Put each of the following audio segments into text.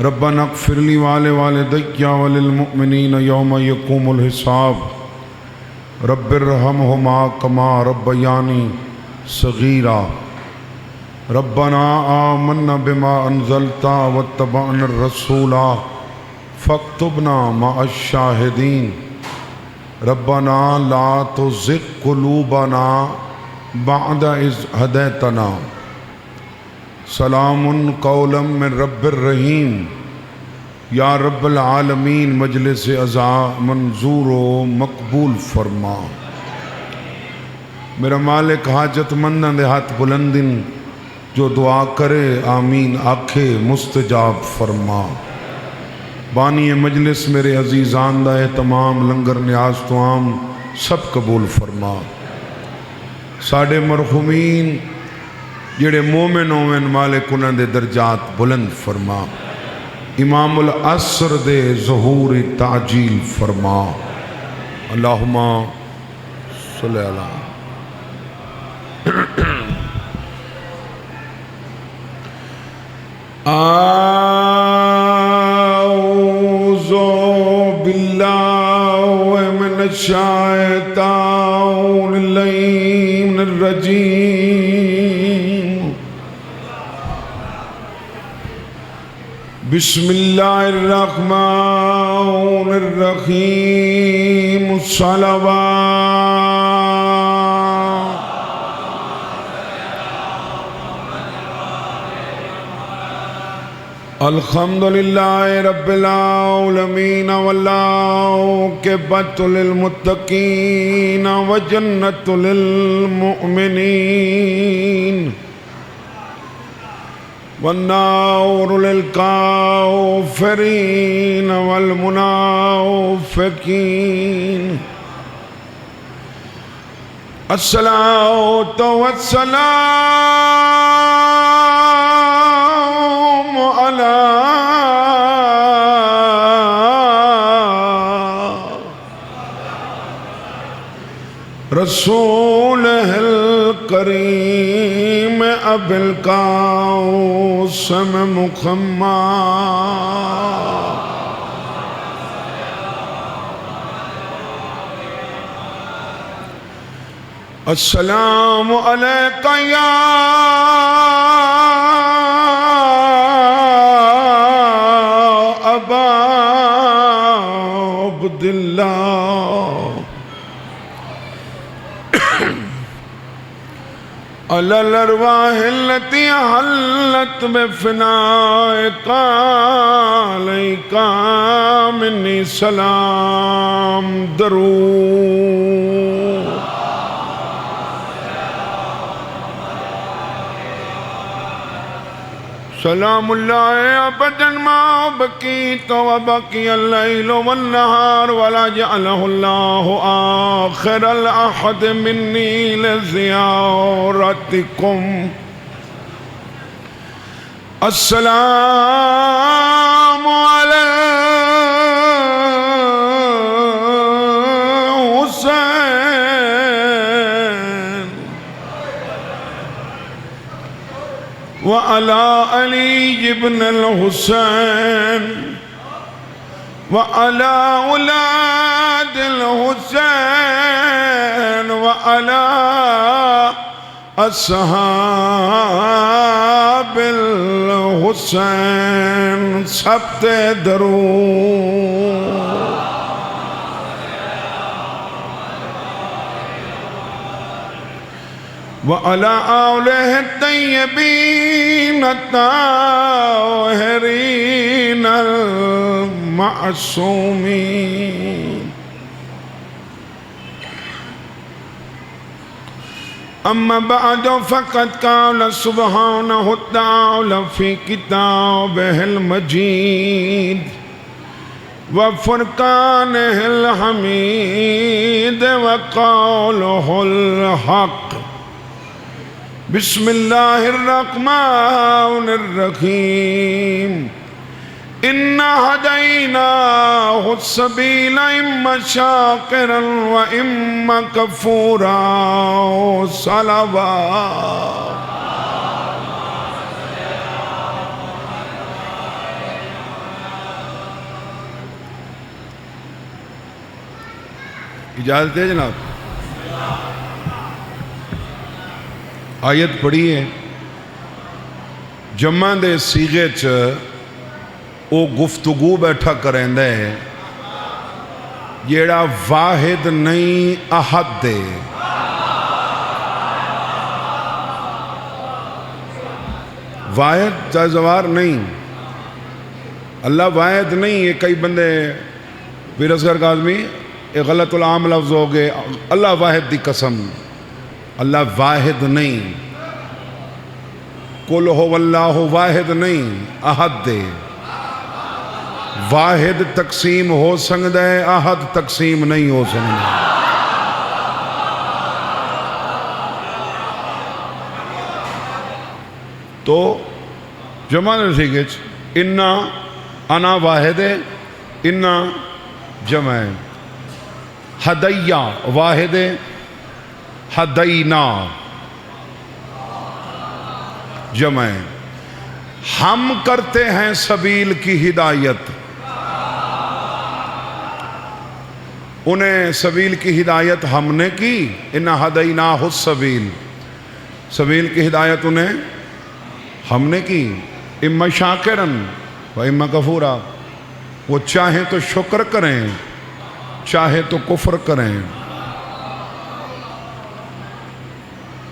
ربنا اغفر لي ولوالدي وللمؤمنين يوم يقوم الحساب رب ارحمهما كما ربياني صغيرا ربنا آمنا بما أنزلت واتبعنا الرسول فاكتبنا مع الشاهدين ربنا لا تزغ قلوبنا بعد إذ هديتنا سلام قولا من رب الرحیم۔ یا رب العالمین مجلس عزا منظور و مقبول فرما۔ میرا مالک حاجت منداں دے ہاتھ بلندن جو دعا کرے آمین آکھے مستجاب فرما۔ بانی مجلس میرے عزیزان دا تمام لنگر نیاز تو عام سب قبول فرما۔ ساڑے مرحومین جڑے مومن ہوئن مالک انہاں دے درجات بلند فرما۔ امام العصر دے ظہور تعجیل فرما۔ اللہم صلی اللہ اعوذ باللہ من الشیطان اللعین الرجیم۔ بسم اللہ الرحمن الرحیم۔ صلوات الحمدللہ رب العالمین والعاقبۃ للمتقین وجنۃ للمؤمنین والنار للکافرین والمنافقین۔ الصلاۃ والسلام علی رسولہ الکریم ابی القاسم محمد۔ السلام علیک یا ابا عبداللہ علی الارواح التي حلت بفنائك عليك مني سلام درود۔ سلام اللہ ابدا ما بقیت وبقی اللیل والنہار ولا جعلہ اللہ آخر العہد منی لزیارتکم۔ السلام علی الحسین وعلى علی ابن الحسین وعلى اولاد الحسین وعلى اصحاب الحسین سبت درود۔ وعلى آلہ الطیبین الطاہرین المعصومین۔ اما بعد فقد قال سبحانہ وتعالی فی کتابہ المجید وفرقانہ الحمید وقولہ الحق۔ بسم اللہ الرحمن الرحیم۔ إنا هديناه السبيل إما شاكرا وإما كفورا صلوات اجازت ہے جناب؟ آیت پڑھی ہے جمع دے سیغے چ او گفتگو بیٹھا کریں دے جیڑا واحد نہیں احد دے. واحد جائزوار نہیں، اللہ واحد نہیں. یہ کئی بندے پیر اصغر کاظمی یہ غلط العام لفظ ہو گئے. اللہ واحد دی قسم، اللہ واحد نہیں. قل هو اللہ واحد نہیں، احد دے. واحد تقسیم ہو سکتا ہے، احد تقسیم نہیں ہو سکتا. تو جمع سیغے انا انا واحد ہے، انا جمع ہے. ہدیہ واحد ہے، ہدینا جمع ہے. ہم کرتے ہیں سبیل کی ہدایت، انہیں سبیل کی ہدایت ہم نے کی. انا ہدیناہ السبیل، سبیل کی ہدایت انہیں ہم نے کی. اما شاکرن و اما کفورا، وہ چاہیں تو شکر کریں چاہے تو کفر کریں.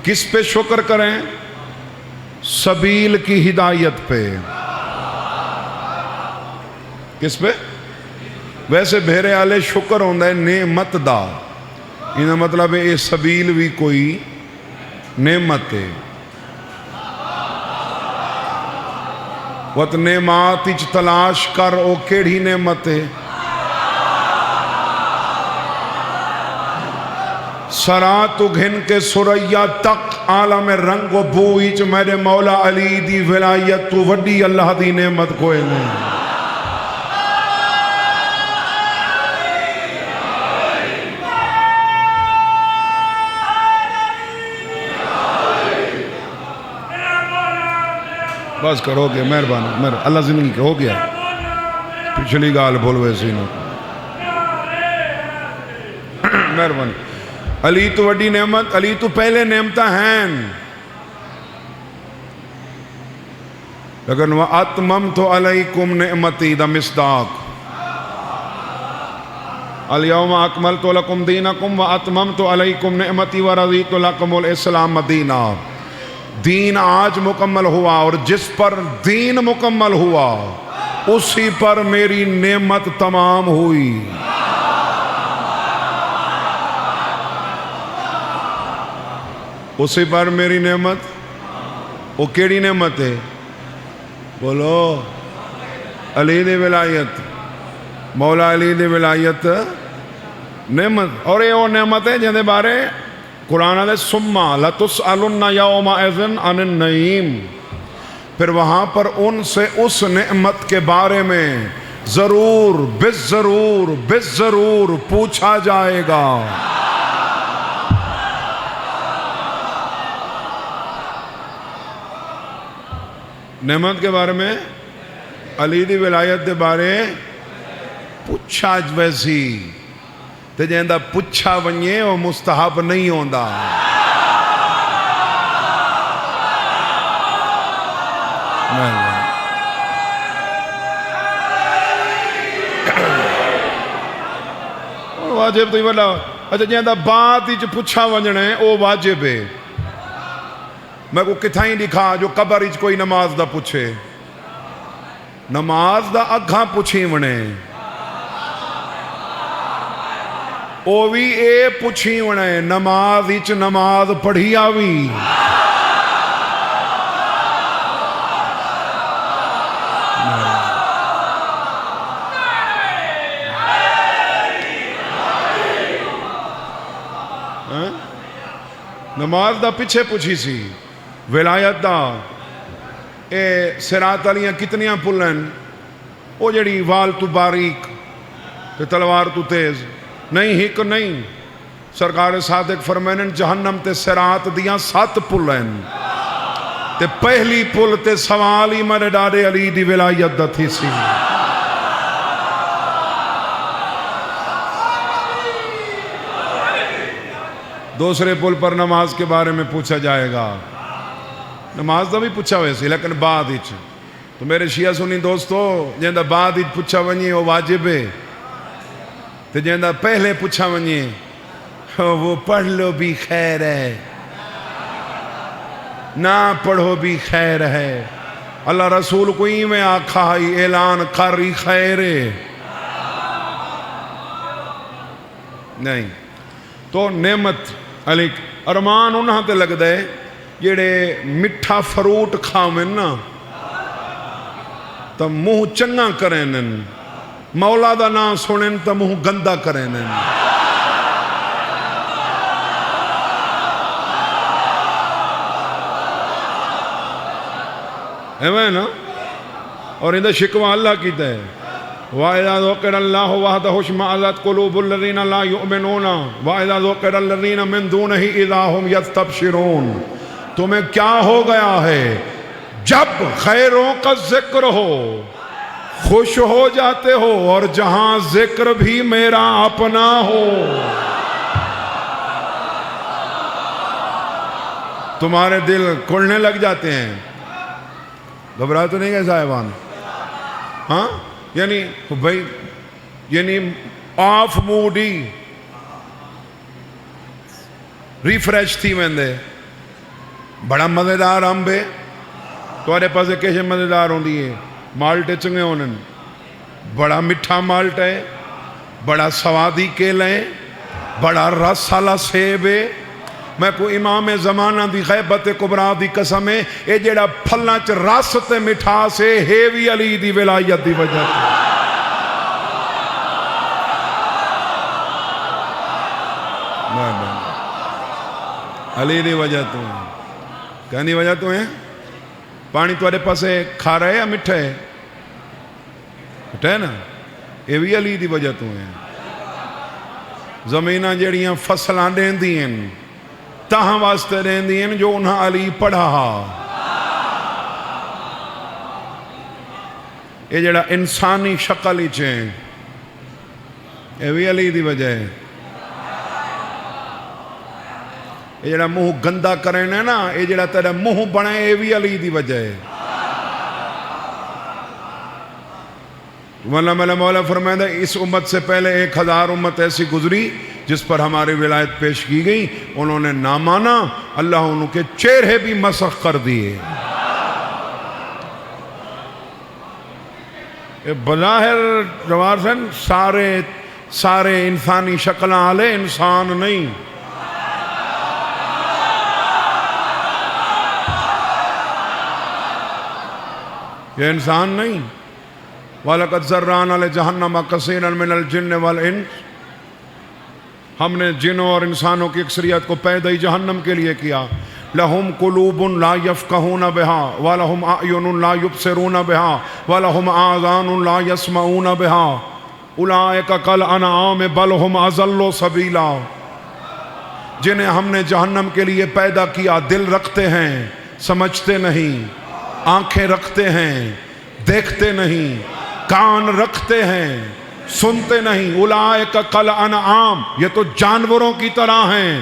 کس پہ شکر کریں؟ سبیل کی ہدایت پہ. کس پہ؟ ویسے بھیرے آلے شکر ہوندہ ہے نعمت دا، انہا مطلب ہے یہ سبیل بھی کوئی نعمت ہے. وقت نعمات اچ تلاش کر او کیڑی نعمت ہے. سرات گھن کے سریا تک عالم رنگ و بوئیچ میرے مولا علی دی ولایت تو وڈی اللہ دی نعمت کوئی نہیں. بس کر ہو گیا، مہربانی اللہ زندگی کے ہو گیا. پچھلی گال بھول ویسی نہ مہربانی. علی تو وڈی نعمت، علی تو پہلے نعمتہ ہیں. لیکن وَأَتْمَمْتُ عَلَيْكُمْ نِعْمَتِي دا مصداق. الْيَوْمَ أَكْمَلْتُ لَكُمْ دِينَكُمْ وَأَتْمَمْتُ عَلَيْكُمْ نِعْمَتِي وَرَضِيتُ لَكُمُ الْإِسْلَامَ دِينًا. دین آج مکمل ہوا، اور جس پر دین مکمل ہوا اسی پر میری نعمت تمام ہوئی. اسی پر میری نعمت، وہ کیڑی نعمت ہے؟ بولو. علی دی ولایت، مولا علی دی ولایت نعمت. اور یہ وہ نعمت ہے جن دے بارے قرآن دے سما لَتُسْأَلُنَّ يَوْمَئِذٍ عَنِ النَّعِيمِ. پھر وہاں پر ان سے اس نعمت کے بارے میں ضرور بالضرور پوچھا جائے گا. نعمت کے بارے میں، علی دی ولایت دے بارے پوچھا ویسی تے جہندہ پوچھا ونیے وہ مستحب نہیں ہوندہ. واجب تو ہی والا. اچھا جہندہ بات ہی پوچھا ونجنے وہ واجب ہے. میں کو کتھائیں لکھا جو قبر ہی کوئی نماز دا پوچھے، نماز دا اگھاں پوچھی ونے، او بھی اے پوچھی ونے نماز ہی نماز پڑھی آوی. نماز دا پیچھے پوچھی سی، ولایت دا اے صراط علیاں کتنیاں پلن، او جڑی وال تو باریک تے تلوار تو تیز نہیں، ہک نہیں. سرکار صادق فرمائن جہنم تے صراط دیاں 7 پلن تے پہلی پل تے سوال ہی میں ڈارے علی دی ولایت دا تھی سی. دوسرے پل پر نماز کے بارے میں پوچھا جائے گا. نماز دا بھی پوچھا ویسے لیکن بعد اچ. تو میرے شیعہ سنی دوستو جہاں بعد اچ پوچھا ونجے وہ واجب ہے، تو جہاں پہلے پوچھا ونجے وہ پڑھ لو بھی خیر ہے، نہ پڑھو بھی خیر ہے. اللہ رسول کو ہی میں آکھا ہی اعلان کری خیر ہے نہیں. تو نعمت علیک ارمان انہاں تے لگ دے جڑے مٹھا فروٹ کھاویں نا تو منہ چنگا کریں، مولا دا نام سنیں تو منہ گندا کریں. ایویں نا. اور اندھا شکوہ اللہ کیتا ہے وَإِذَا ذُكِرَ اللَّهُ وَحْدَهُ اشْمَأَزَتْ قُلُوبُ الَّذِينَ لَا يُؤْمِنُونَ وَإِذَا ذُكِرَ الَّذِينَ مِن دُونِهِ إِذَا هُمْ يَسْتَبْشِرُونَ. تمہیں کیا ہو گیا ہے جب خیروں کا ذکر ہو خوش ہو جاتے ہو، اور جہاں ذکر بھی میرا اپنا ہو تمہارے دل کھلنے لگ جاتے ہیں. گھبرا تو نہیں گئے صاحبان؟ ہاں یعنی بھائی یعنی آف موڈی ریفریش تھی میں دے. بڑا مزیدار امبے توارے پاسے کیسے مزیدار ہوں دیئے مالٹے چنگے ہونے، بڑا مٹھا مالٹ ہے، بڑا سوادی کیلیں، بڑا رس والا سیب ہے. میں کو امام زمانہ دی غیبت کبرا دی قسم ہے اے جیڑا پھلاں چ رس تے مٹھا سے ہیوی علی دی ولایت دی وجہ علی دی وجہ تو ہے. کہنی وجہ تو ہے پانی توڑے پاسے کھا رہے یا مٹھا ہے؟ مٹھا ہے نا. یہ بھی علی دی وجہ تو ہے. زمینہ جڑیاں فصلاں دین دیں تاہاں واسطے دین دیں جو انہاں علی پڑھا. یہ جڑا انسانی شکل ہی چیں یہ بھی علی دی وجہ ہے. یہ جڑا منہ گندا کریں نا یہ جڑا تیرا منہ بنے یہ بھی علی دی وجہ ہے. مولا فرمائے دا اس امت سے پہلے 1000 امت ایسی گزری جس پر ہماری ولایت پیش کی گئی، انہوں نے نہ مانا، اللہ انہوں کے چہرے بھی مسخ کر دیے. بظاہر جوار سن سارے انسانی شکلیں آلے انسان نہیں. یہ انسان نہیں. وَلَقَدْ ذَرَّانَا لِجَهَنَّمَ كَثِيرًا مِنَ الْجِنِّ وَالْإِنسِ. ہم نے جنوں اور انسانوں کی اکثریت کو پیدا ہی جہنم کے لیے کیا. لَهُمْ قُلُوبٌ لَا يَفْقَهُونَ بِهَا وَلَهُمْ أَعْيُنٌ لَا يُبْصِرُونَ بِهَا وَلَهُمْ آذَانٌ لَا يَسْمَعُونَ بِهَا أُولَٰئِكَ كَالْأَنْعَامِ بَلْ هُمْ أَضَلُّ سَبِيلًا. جنہیں ہم نے جہنم کے لیے پیدا کیا دل رکھتے ہیں سمجھتے نہیں، آنکھیں رکھتے ہیں دیکھتے نہیں، کان رکھتے ہیں سنتے نہیں. اولئک کالانعام یہ تو جانوروں کی طرح ہیں.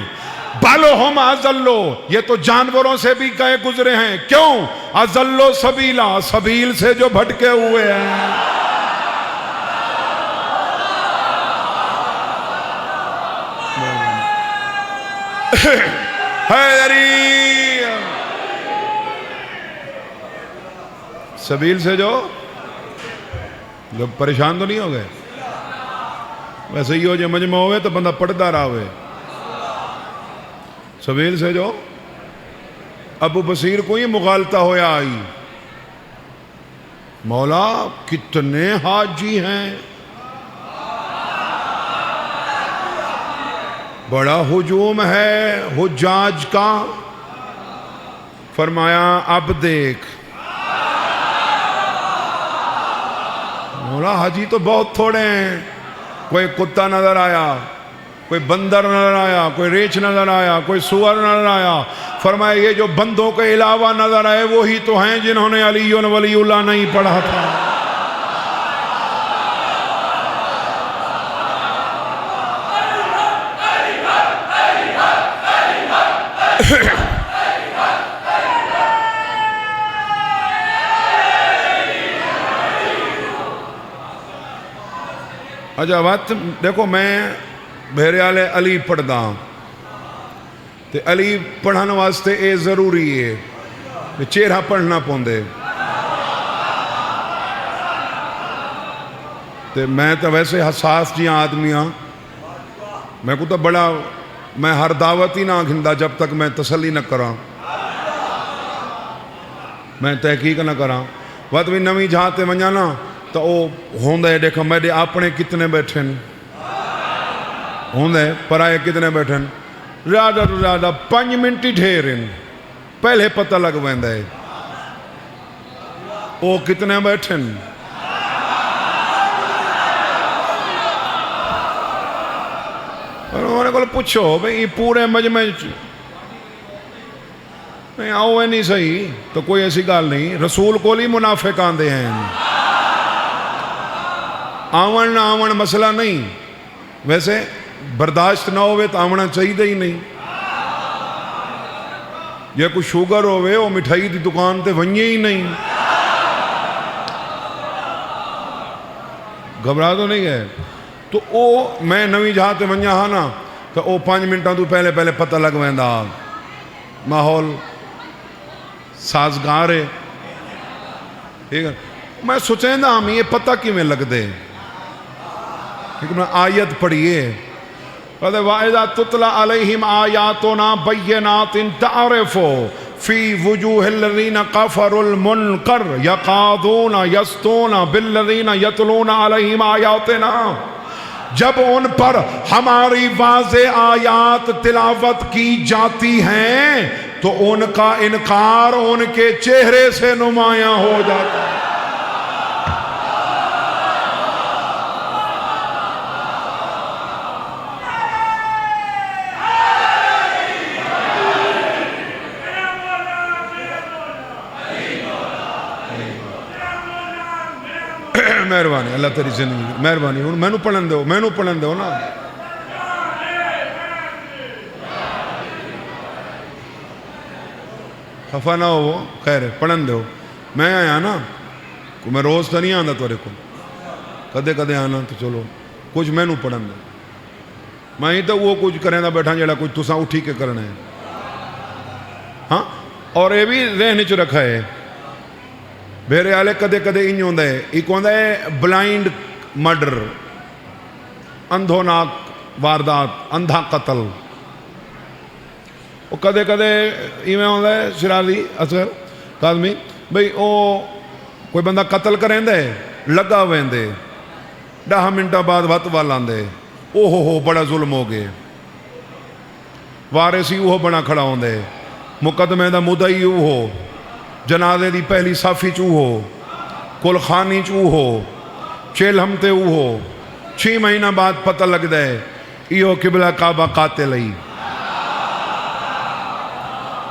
بل ہم اضل یہ تو جانوروں سے بھی گئے گزرے ہیں. کیوں؟ اضل سبیلا سبیل سے جو بھٹکے ہوئے ہیں. سبیل سے جو پریشان تو نہیں ہو گئے. ویسے ہی ہو جو مجمع ہوئے تو بندہ پڑھتا رہا ہوئے. سبیل سے جو ابو بصیر کو ہی مغالطہ ہویا آئی، مولا کتنے حاجی ہیں، بڑا ہجوم ہے حجاج کا. فرمایا اب دیکھ مولا حاجی تو بہت تھوڑے ہیں. کوئی کتا نظر آیا، کوئی بندر نظر آیا، کوئی ریچھ نظر آیا، کوئی سور نظر آیا. فرمایا یہ جو بندوں کے علاوہ نظر آئے وہی تو ہیں جنہوں نے علی ولی اللہ نہیں پڑھا تھا. اچھا وقت دیکھو میں میرے والے علی پڑھدا تے علی پڑھن واسطے اے ضروری ہے کہ چہرہ پڑھنا پوندے تے میں تو ویسے حساس جی آدمی ہاں میں کو تو بڑا میں ہر دعوت ہی نہ گھندا جب تک میں تسلی نہ کراں میں تحقیق نہ کراں وقت بھی نویں جہاں ونجا نا تو وہ ہوندے دیکھا میرے اپنے کتنے بیٹھن ہوندے پرائے کتنے بیٹھن زیادہ تو زیادہ 5 منٹ ہی ٹھہرن پہلے پتہ لگ ویندا ہے وہ کتنے بیٹھن انہوں نے کہا پوچھو بھئی پورے مجمع نہیں آؤ ہے نہیں صحیح تو کوئی ایسی گال نہیں رسول کو لی منافق آندے ہیں آون نہ آون مسئلہ نہیں ویسے برداشت نہ ہوئے تو آونا چاہیے ہی نہیں یا کوئی شوگر ہوئے وہ مٹھائی دی دکان تے ونجے ہی نہیں گھبرا تو نہیں ہے تو او میں نویں جہاں تے ونجا ہاں نا تو او 5 منٹاں تو پہلے پتہ لگ ویندا ماحول سازگار ہے ٹھیک ہے میں سوچیں دا ہم یہ پتہ کیویں لگ دے کیونکہ میں آیت پڑھیے وَإِذَا تُتْلَى عَلَيْهِمْ آيَاتُنَا بَيِّنَاتٍ تَعْرِفُ فِي وُجُوهِ الَّذِينَ كَفَرُوا الْمُنْكَرَ يَكَادُونَ يَسْطُونَ بِالَّذِينَ يَتْلُونَ عَلَيْهِمْ آيَاتِنَا جب ان پر ہماری واضح آیات تلاوت کی جاتی ہیں تو ان کا انکار ان کے چہرے سے نمایاں ہو جاتا ہے مہربانی اللہ تیری زندگی مہربانی میں نو پڑھن دو نا خفا نہ ہو خیر ہے پڑھن دو میں آیا نا میں روز تو نہیں آندا تورے کو کدے کدے آنا تو چلو کچھ میں نو پڑھن دو میں ہی تو وہ کچھ کریں دا بیٹھا جڑا کچھ تساں اٹھی کے کرنا ہے ہاں اور یہ بھی ذہن چ رکھا ہے میرے آلے کدے کدے انج ہوندا ہے ایک ہوندا ہے بلائنڈ مرڈر اندھوناک واردات اندھا قتل وہ کدے کدے ایویں ہوندا ہے شرازی اصغر کاظمی بھئی او کوئی بندہ قتل کریں دے لگا ویندے 10 منٹا بعد وقت وال آندے او ہو بڑا ظلم ہو گئے وارثی وہ بنا کھڑا ہوندے مقدمے دا مدعی ہو جنازے دی پہلی صافی چو ہو کل خانی چو ہو چیل ہمتے ہو 6 مہینہ بعد پتہ لگ دے ایو قبلہ کعبہ قاتل ہی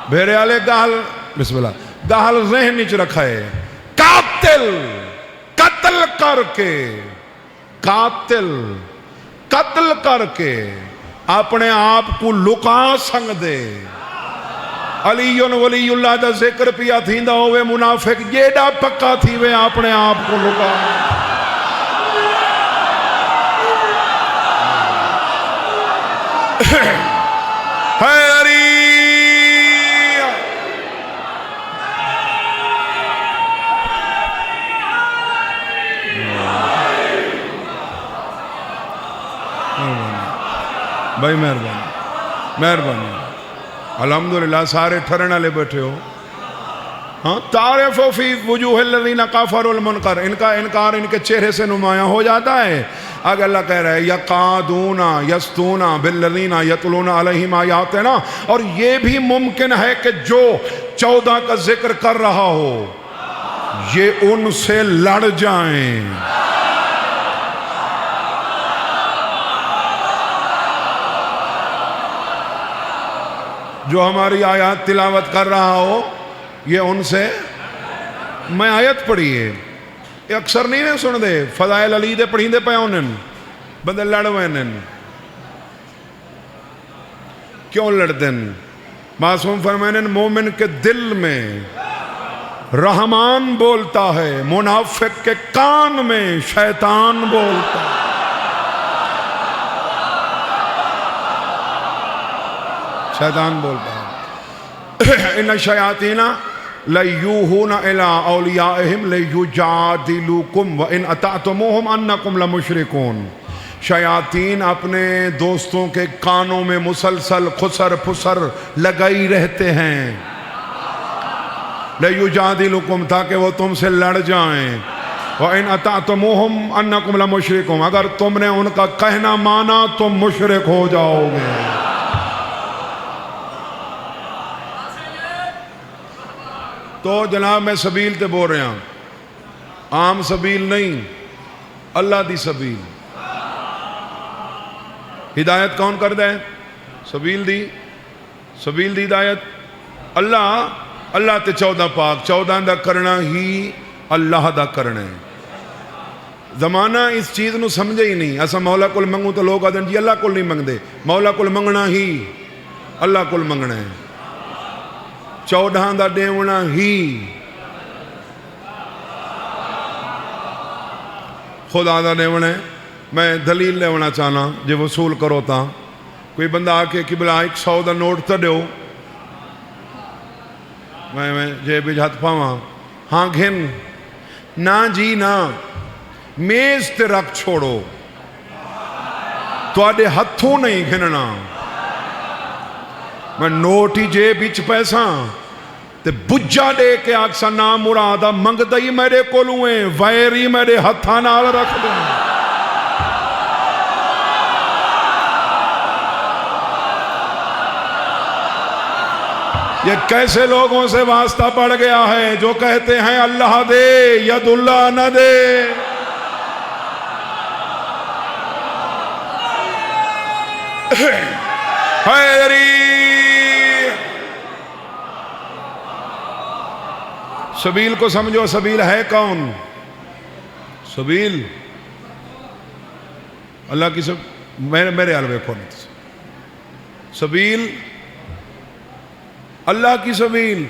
بھیرے آلے گاہل بسم اللہ گاہل ذہن نیچ رکھا ہے قاتل قتل کر کے اپنے آپ کو لکا سنگ دے علی ولی اللہ دا ذکر پیا تھیندا ہوئے منافق جیڑا پکا تھی وے اپنے آپ کو لکا ہے علی بھائی مہربانی الحمدللہ سارے ٹھرنا لے بیٹھے ہو ہاں تعریف فی وجوہ الذین کفروا المنکر ان کا انکار ان کے چہرے سے نمایاں ہو جاتا ہے اگر اللہ کہہ رہا ہے یقادون یسطون بالذین یتلون علیہم آیاتنا اور یہ بھی ممکن ہے کہ جو 14 کا ذکر کر رہا ہو یہ ان سے لڑ جائیں جو ہماری آیات تلاوت کر رہا ہو یہ ان سے میں آیت پڑھی ہے یہ اکثر نہیں سن دے فضائل علی دے پڑھی دے پہ انن بندے لڑ وینن کیوں لڑ دن معصوم فرمانے مومن کے دل میں رحمان بولتا ہے، منافق کے کان میں شیطان بولتا ہے۔ شیطان بولتا ہے ان الشیاطین لیوحون الی اولیائہم لیجادلوکم وان اطعتموہم انکم لمشرکون۔ شیاطین اپنے دوستوں کے کانوں میں مسلسل خسر پھسر لگائی رہتے ہیں، لیجادلوکم تاکہ وہ تم سے لڑ جائیں، وان اطعتموہم انکم لمشرکون اگر تم نے ان کا کہنا مانا تم مشرک ہو جاؤ گے۔ تو جناب میں سبیل تے بول رہا ہوں، عام سبیل نہیں، اللہ دی سبیل۔ ہدایت کون کر دے؟ سبیل دی ہدایت اللہ تے 14 پاک 14 دا کرنا ہی اللہ دا کرنا ہے۔ زمانہ اس چیز نو سمجھے ہی نہیں، ایسا مولا کول منگو تو لوگ آدھیں جی اللہ کول نہیں منگ دے، مولا کول منگنا ہی اللہ کول منگنا ہے، 14 دا دیونا ہی خدا دا دیونا ہے۔ میں دلیل لیونا چاہنا جے وصول کرو تا کوئی بندہ آکے قبلہ 100 دا نوٹ تا دیو، میں جے بھی ہاتھ پاواں ہاں گھن نا جی نا، میز تے رکھ چھوڑو، تو آدھے ہتھوں نہیں گھننا، میں نوٹ ہی جے بیچ پیسہ تے بجا دے کے آکسا نام مرادہ منگ دائی میرے کولویں ویری میرے ہتھاں نال رکھ دیں۔ یہ کیسے لوگوں سے واسطہ پڑ گیا ہے جو کہتے ہیں اللہ دے ید اللہ نہ دے۔ سبیل کو سمجھو، سبیل ہے کون؟ سبیل اللہ کی میرے حال ویکھو نہیں، سبیل اللہ کی سبیل۔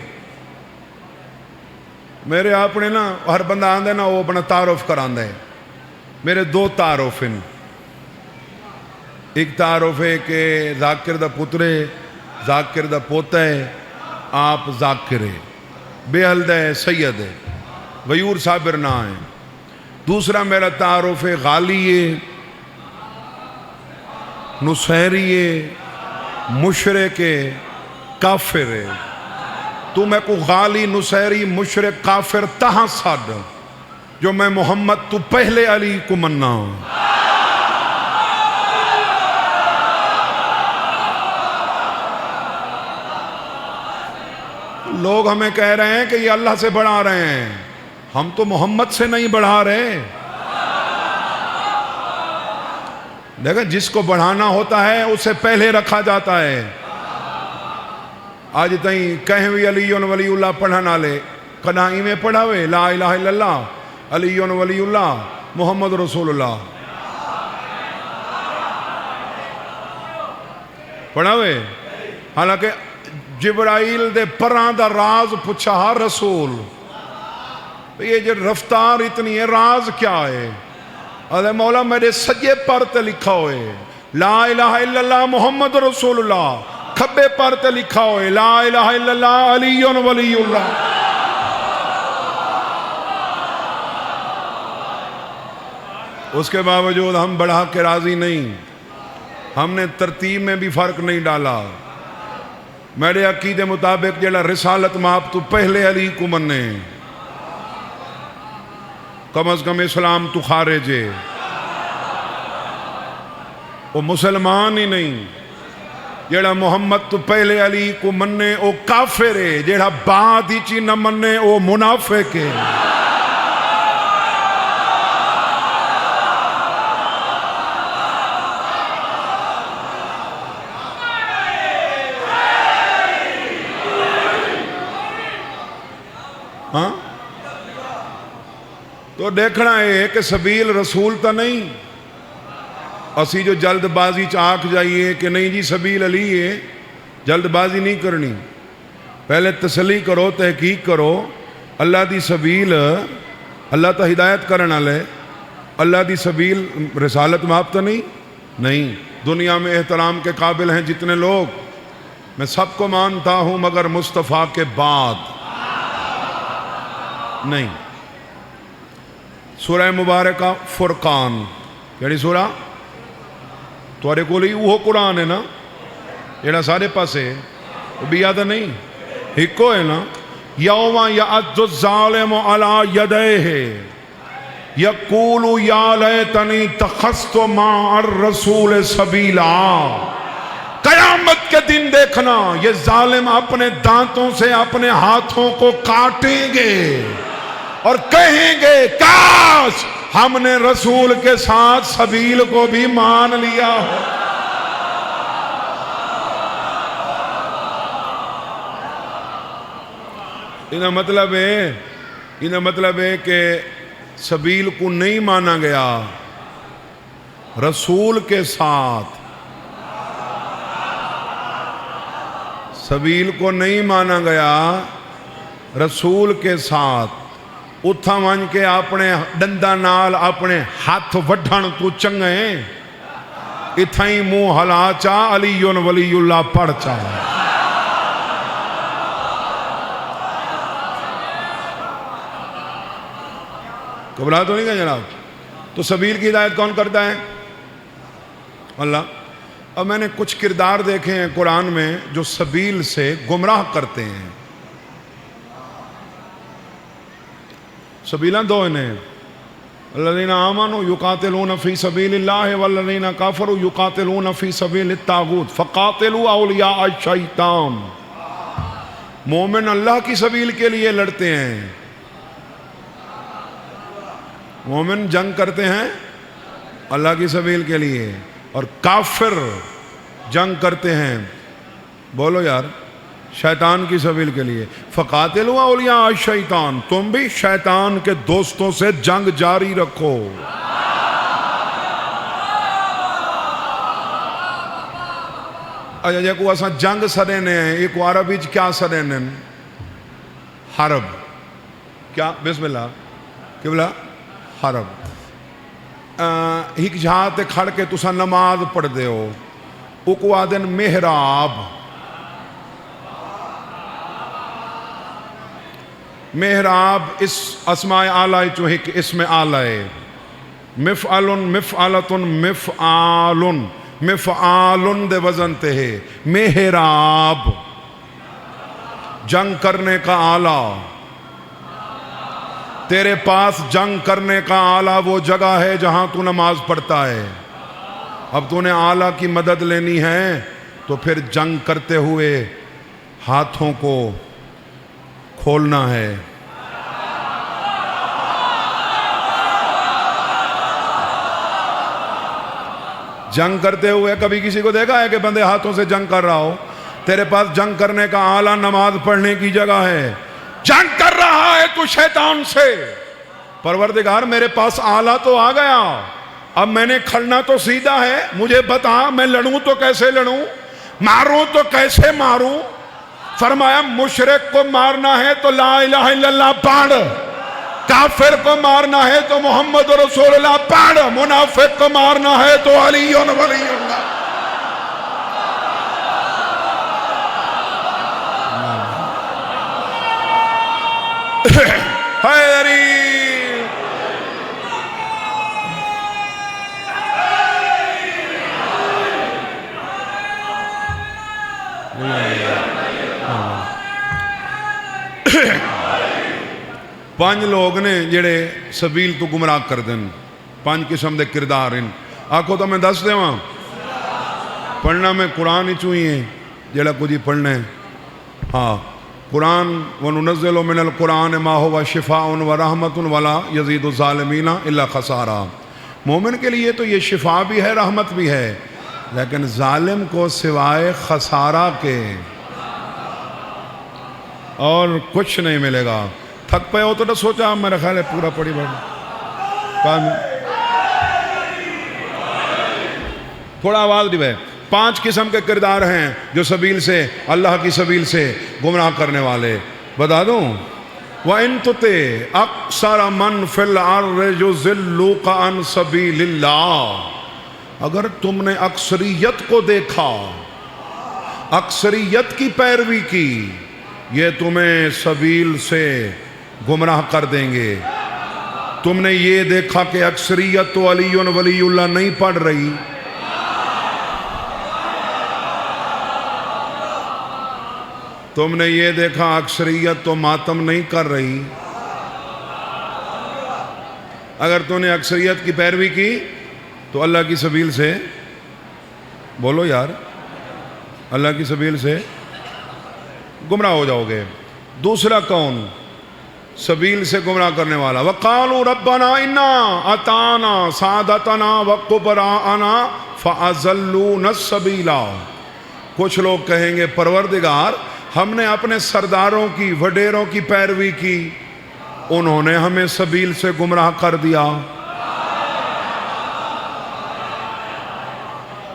میرے اپنے نا ہر بندہ آندے نا وہ اپنا تعارف کراندے ہیں، میرے 2 تعارف ہیں۔ ایک تعارف ہے کہ ذاکر دا پترے ذاکر دا پوتا ہے، آپ ذاکر ہے، بے حلد ہے، سید ہے، غیور صابر نہ ہے۔ دوسرا میرا تعارف ہے غالی ہے، نصیری ہے، مشرک ہے، کافر ہے۔ تو میں کو غالی نصیری مشرک کافر تہاں ساڈ جو میں محمد تو پہلے علی کو مننا ہوں۔ لوگ ہمیں کہہ رہے ہیں کہ یہ اللہ سے بڑھا رہے ہیں، ہم تو محمد سے نہیں بڑھا رہے۔ دیکھیں جس کو بڑھانا ہوتا ہے اسے پہلے رکھا جاتا ہے۔ آج تائیں کہیں بھی علی ولی اللہ پڑھنا لے، قنائی میں پڑھاوے لا الہ الا اللہ علی ولی اللہ محمد رسول اللہ پڑھاوے، حالانکہ جبرائیل دے پران دا راز پوچھا رسول، یہ جو رفتار اتنی ہے راز کیا ہے؟ اے مولا میرے سجے پر تے لکھا ہوئے لا الہ الا اللہ محمد رسول اللہ، کھبے پر تے لکھا ہوئے لا الہ الا اللہ علی ولی اللہ۔ اس کے باوجود ہم بڑھا کے راضی نہیں، ہم نے ترتیب میں بھی فرق نہیں ڈالا۔ میرے عقیدے مطابق جڑا رسالت ماپ تو پہلے علی کو مننے، کم از کم اسلام تو خارجے، وہ مسلمان ہی نہیں۔ جڑا محمد تو پہلے علی کو مننے وہ کافر ہے، جڑا بعد ہی چی نہ مننے وہ منافق ہے۔ ہاں تو دیکھنا ہے کہ سبیل رسول تا نہیں، اسی جو جلد بازی چاک جائیے کہ نہیں جی سبیل علی ہے، جلد بازی نہیں کرنی، پہلے تسلی کرو، تحقیق کرو. اللہ دی سبیل اللہ تا ہدایت کرنا لے، اللہ دی سبیل رسالت میں آپ تو نہیں. دنیا میں احترام کے قابل ہیں جتنے لوگ، میں سب کو مانتا ہوں مگر مصطفیٰ کے بعد نہیں. سورہ مبارکہ فرقان، کیڑی سورہ؟ توارے کو لئی وہ قرآن ہے نا جیڑا سارے پاس ہے، وہ بھی یاد نہیں ہکو ہے نا. یوم یعض الظالم علی یدیہ یقول یا لیتنی اتخذت مع الرسول سبیلا. قیامت کے دن دیکھنا یہ ظالم اپنے دانتوں سے اپنے ہاتھوں کو کاٹیں گے اور کہیں گے کاش ہم نے رسول کے ساتھ سبیل کو بھی مان لیا ہو. انہا مطلب ہے کہ سبیل کو نہیں مانا گیا، رسول کے ساتھ سبیل کو نہیں مانا گیا، رسول کے ساتھ. اتھا مان کے اپنے ڈندا نال اپنے ہاتھ وڈھن تو چنگے اتھا ہی منہ ہلا چا علی ولی اللہ پڑھ چا. گھبرا تو نہیں گا جناب؟ تو سبیل کی ہدایت کون کرتا ہے؟ اللہ. اب میں نے کچھ کردار دیکھے ہیں قرآن میں جو سبیل سے گمراہ کرتے ہیں. سبیلہ دو انہیں، الذین آمنوا یقاتلون فی سبیل اللہ والذین کافروا یقاتلون فی سبیل الطاغوت فقاتلوا اولیاء الشیطان. مومن اللہ کی سبیل کے لیے لڑتے ہیں، مومن جنگ کرتے ہیں اللہ کی سبیل کے لیے، اور کافر جنگ کرتے ہیں بولو یار شیطان کی سبیل کے لیے. فقاتلوا اولیاء الشیطان، تم بھی شیطان کے دوستوں سے جنگ جاری رکھو. اچھا جے کو اسا جنگ سدینے ہیں، ایک عربی کیا سدینے ہیں؟ حرب. کیا؟ بسم اللہ کہ بلا حرب. ایک جہاں تے کھڑ کے تسا نماز پڑھ دے ہو، اکو آدن محراب. محراب اس اسماء اعلی چو ایک اسم اعلی ہے. مفعلن مفعلتن مفعالن مفعالن دے وزن تے ہے. محراب جنگ کرنے کا آلہ. تیرے پاس جنگ کرنے کا آلہ وہ جگہ ہے جہاں تو نماز پڑھتا ہے. اب تو نے آلہ کی مدد لینی ہے تو پھر جنگ کرتے ہوئے ہاتھوں کو کھولنا ہے. جنگ کرتے ہوئے کبھی کسی کو دیکھا ہے کہ بندے ہاتھوں سے جنگ کر رہا ہو؟ تیرے پاس جنگ کرنے کا آلہ نماز پڑھنے کی جگہ ہے. جنگ کر رہا ہے تو شیطان سے. پروردگار میرے پاس آلہ تو آ گیا، اب میں نے کھڑنا تو سیدھا ہے، مجھے بتا میں لڑوں تو کیسے لڑوں، ماروں تو کیسے ماروں. فرمایا مشرک کو مارنا ہے تو لا الہ الا اللہ پڑھ، کافر کو مارنا ہے تو محمد رسول اللہ پڑھ، منافق کو مارنا ہے تو علی ولی اللہ. حیدری پانچ لوگ نے جڑے سبیل تو گمراہ کر دن. پانچ قسم دے کردار ان آکھو تو میں دس دے وہاں پڑھنا میں قرآن ہی چوئی ہیں جڑا کچھ ہی پڑھنا ہے. ہاں قرآن وَنُنَزِّلُ مِنَ الْقُرْآنِ مَا هُوَ شِفَاءٌ وَرَحْمَةٌ وَلَا يَزِيدُ الظَّالِمِينَ إِلَّا خَسَارًا. مومن کے لیے تو یہ شفا بھی ہے، رحمت بھی ہے، لیکن ظالم کو سوائے خسارہ کے اور کچھ نہیں ملے گا. تھک پہ ہو تو نہ سوچا میرا خیال ہے پورا پڑی بڑھ تھوڑا آواز دی بھائی. 5 قسم کے کردار ہیں جو سبیل سے، اللہ کی سبیل سے گمراہ کرنے والے. بتا دوں؟ وَإِن تُطِعْ أَكْثَرَ مَنْ فِي الْأَرْضِ يُضِلُّوكَ عَنْ سَبِيلِ اللَّهِ، اگر تم نے اکثریت کو دیکھا، اکثریت کی پیروی کی، یہ تمہیں سبیل سے گمراہ کر دیں گے. تم نے یہ دیکھا کہ اکثریت تو علی ولی اللہ نہیں پڑھ رہی، تم نے یہ دیکھا اکثریت تو ماتم نہیں کر رہی. اگر تم نے اکثریت کی پیروی کی تو اللہ کی سبیل سے، بولو یار، اللہ کی سبیل سے گمراہ ہو جاؤ گے. دوسرا کون سبیل سے گمراہ کرنے والا؟ وَقَالُوا رَبَّنَا إِنَّا أَطَعْنَا سَادَتَنَا وَكُبَرَاءَنَا فَأَضَلُّونَا السَّبِيلَ. کچھ لوگ کہیں گے پروردگار ہم نے اپنے سرداروں کی، وڈیروں کی پیروی کی، انہوں نے ہمیں سبیل سے گمراہ کر دیا.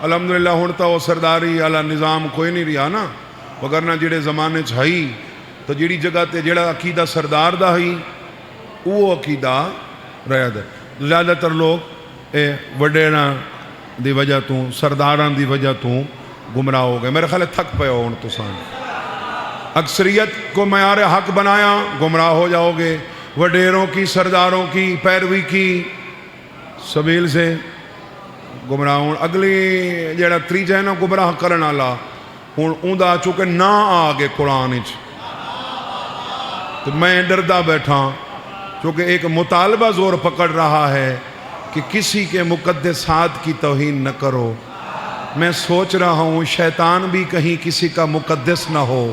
الحمدللہ ہن تو وہ سرداری والا نظام کوئی نہیں رہا نا، وگرنہ جڑے زمانے چاہی تو جڑی جگہ تے جڑا عقیدہ سردار دا ہی وہ عقیدہ رہا دا. زیادہ تر لوگ وڈیراں دی وجہ تو، سرداراں دی وجہ تو گمراہ ہو گئے. میرے خیال ہے تھک پئے ہو ہن تساں. اکثریت کو معیار حق بنایا، گمراہ ہو جاؤ گے. وڈیروں کی، سرداروں کی پیروی کی، سبیل سے گمراہ ہوں. اگلی جڑا تیجا ہے نا گمراہ کرن والا، ہن اوندا چونکہ نہ آ گئے قرآن وچ، تو میں ڈردا بیٹھا چونکہ ایک مطالبہ زور پکڑ رہا ہے کہ کسی کے مقدسات کی توہین نہ کرو. میں سوچ رہا ہوں شیطان بھی کہیں کسی کا مقدس نہ ہو.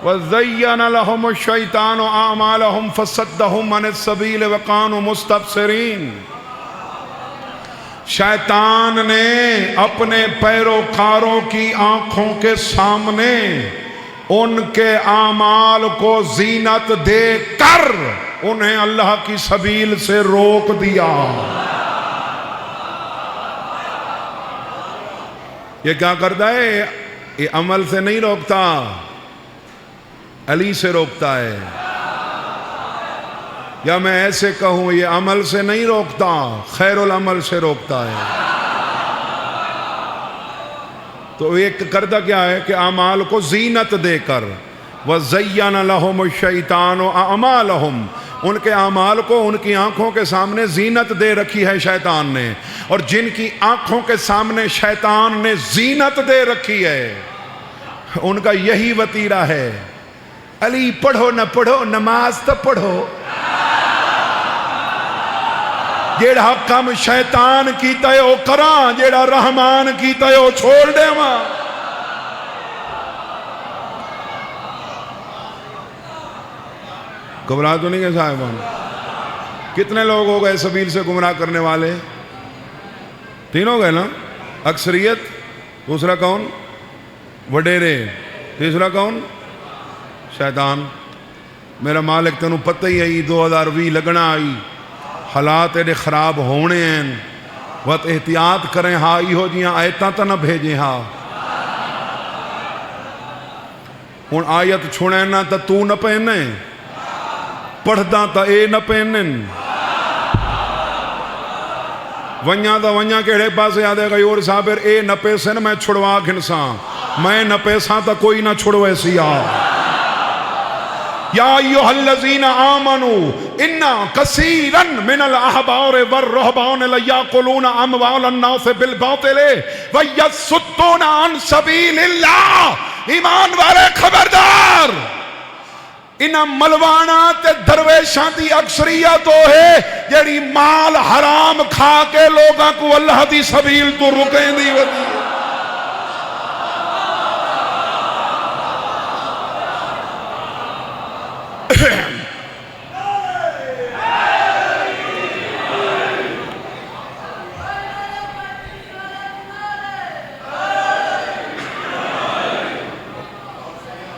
وَزَيَّنَ لَهُمُ الشَّيْطَانُ أَعْمَالَهُمْ فَصَدَّهُمْ عَنِ السَّبِيلِ وَكَانُوا مُسْتَبْصِرِينَ. شیطان نے اپنے پیروکاروں کی آنکھوں کے سامنے ان کے اعمال کو زینت دے کر انہیں اللہ کی سبیل سے روک دیا. یہ کیا کرتا ہے؟ یہ عمل سے نہیں روکتا، علی سے روکتا ہے. یا میں ایسے کہوں یہ عمل سے نہیں روکتا، خیر العمل سے روکتا ہے. تو یہ کرتا کیا ہے کہ اعمال کو زینت دے کر، وَزَيَّنَ لَهُمُ الشَّيْطَانُ أَعْمَالَهُمْ، ان کے اعمال کو ان کی آنکھوں کے سامنے زینت دے رکھی ہے شیطان نے. اور جن کی آنکھوں کے سامنے شیطان نے زینت دے رکھی ہے ان کا یہی وتیرہ ہے. علی پڑھو نہ پڑھو، نماز تو پڑھو. جیڑا کم شیطان کیتا ہے وہ کراں، جیڑا رحمان کیتا ہے وہ چھوڑ دے ماں. گمراہ تو نہیں گئے صاحبان؟ کتنے لوگ ہو گئے سبیل سے گمراہ کرنے والے؟ 3 ہو گئے نا. اکثریت، دوسرا کون؟ وڈیرے، تیسرا کون؟ شیطان. میرا مالک تینوں پتہ ہی ہے 2020 لگنا آئی، حالات ایڈے خراب ہونے ہیں، وقت احتیاط کریں ہاں. ایہو جیاں آیتاں تا نہ بھیجیں ہاں. ہن آیت چھوڑیں نہ تا تو نہ پہنے، پڑھداں تا اے نہ پہنن. ونیاں دا ونیاں کہڑے پاس یادے گئی اور صابر اے نہ پیسن میں چھڑوا گھنساں، میں نہ پیساں تا کوئی نہ چھڑوے سیا. یا ایوہ الذین آمنوا انا کثیرا من الاحبار والرہبان لیاکلون اموال الناس بالباطل ویصدون عن سبیل اللہ. ایمان والے خبردار، انہاں ملوانا تے درویشاں دی اکثریت ہو ہے جیڑی مال حرام کھا کے لوگاں کو اللہ دی سبیل تو رکیں دی ودی.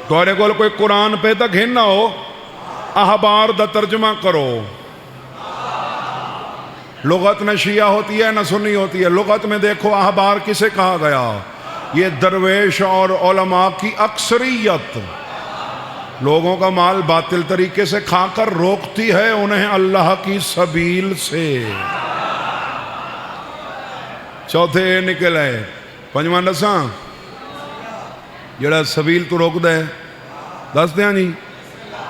تھوڑے کول کوئی قرآن پہ تک ہن نہ ہو، احبار دا ترجمہ کرو. لغت نہ شیعہ ہوتی ہے نہ سنی ہوتی ہے. لغت میں دیکھو احبار کسے کہا گیا؟ یہ درویش اور علماء کی اکثریت لوگوں کا مال باطل طریقے سے کھا کر روکتی ہے انہیں اللہ کی سبیل سے. چوتھے نکل ہے پنجواں دساں جڑا سبیل تو روک دے دس دیاں جی.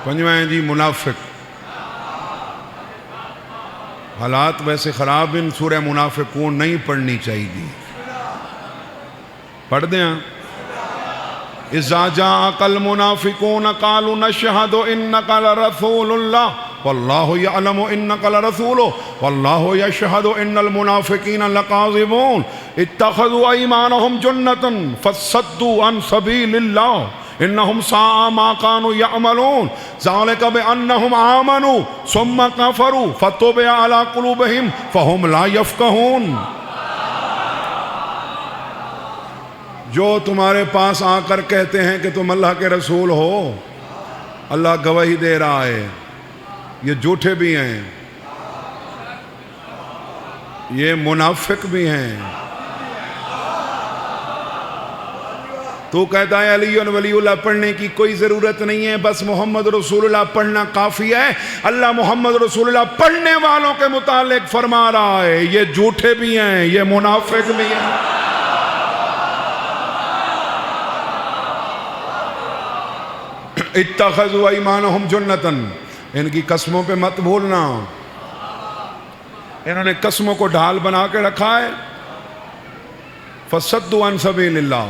پنجواں جی منافق. حالات ویسے خراب ان سورہ منافقون نہیں پڑھنی چاہیے. پڑھ دیں. اذا جاءك المنافقون قالوا نشهد انك لرسول الله والله يعلم انك لرسوله والله يشهد ان المنافقين لكاذبون اتخذوا ايمانهم جنة فصدوا عن سبيل الله انهم ساء ما كانوا يعملون ذلك بانهم آمنوا ثم كفروا فتطبع على قلوبهم فهم لا يفقهون. جو تمہارے پاس آ کر کہتے ہیں کہ تم اللہ کے رسول ہو، اللہ گواہی دے رہا ہے یہ جھوٹے بھی ہیں، یہ منافق بھی ہیں. تو کہتا ہے علی ولی اللہ پڑھنے کی کوئی ضرورت نہیں ہے، بس محمد رسول اللہ پڑھنا کافی ہے. اللہ محمد رسول اللہ پڑھنے والوں کے متعلق فرما رہا ہے یہ جھوٹے بھی ہیں، یہ منافق بھی ہیں. اتخذوا ایمانہم جنتن، ان کی قسموں پہ مت بھولنا. انہوں نے قسموں کو ڈھال بنا کے رکھا ہے. فصدوا عن سبیل اللہ،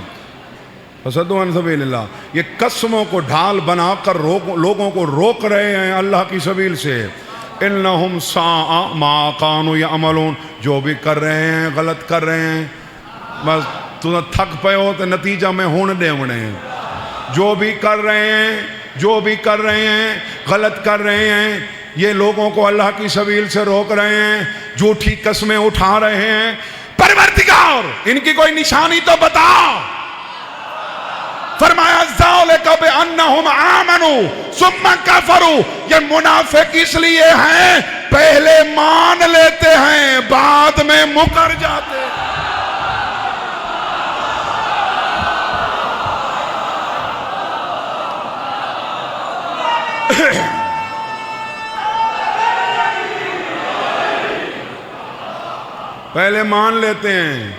فصدوا عن سبیل اللہ، یہ قسموں کو ڈھال بنا کر لوگوں کو روک رہے ہیں اللہ کی سبیل سے. انہم ساء ما کانوا یعملون، جو بھی کر رہے ہیں غلط کر رہے ہیں. بس تو تھک پے ہو تو نتیجہ میں ہون دے ہونے ہیں. جو بھی کر رہے ہیں، جو بھی کر رہے ہیں غلط کر رہے ہیں، یہ لوگوں کو اللہ کی سبیل سے روک رہے ہیں، جھوٹی قسمیں اٹھا رہے ہیں. پروردگار ان کی کوئی نشانی تو بتا. فرمایا ذالک بانہم آمنوا ثم کفروا، یہ منافق اس لیے ہیں پہلے مان لیتے ہیں بعد میں مکر جاتے ہیں. پہلے مان لیتے ہیں.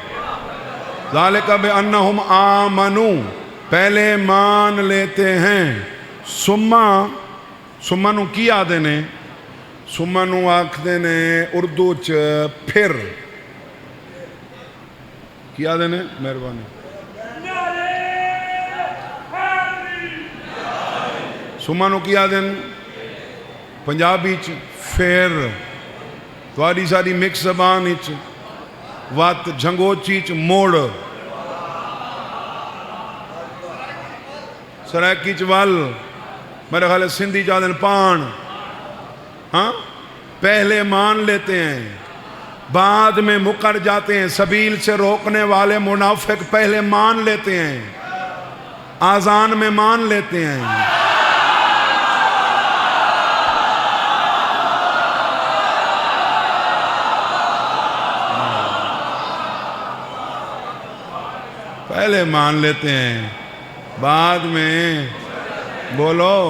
ذالک بانہم آمنوا، پہلے مان لیتے ہیں. سما نو کی آدھے نے؟ سما نو آکھدے نے اردو چ پھر. کی آدھے نے؟ مہربانی. سما نو کی آدھے نے؟ پنجابی چ پھر. تھوڑی ساری مکس زبان چ وات جھنگوچی چ موڑ. سرائکی چ ول. میرے خیال سندھی چاہدن پان. ہاں پہلے مان لیتے ہیں بعد میں مکر جاتے ہیں. سبیل سے روکنے والے منافق پہلے مان لیتے ہیں، آذان میں مان لیتے ہیں. پہلے مان لیتے ہیں بعد میں بولو.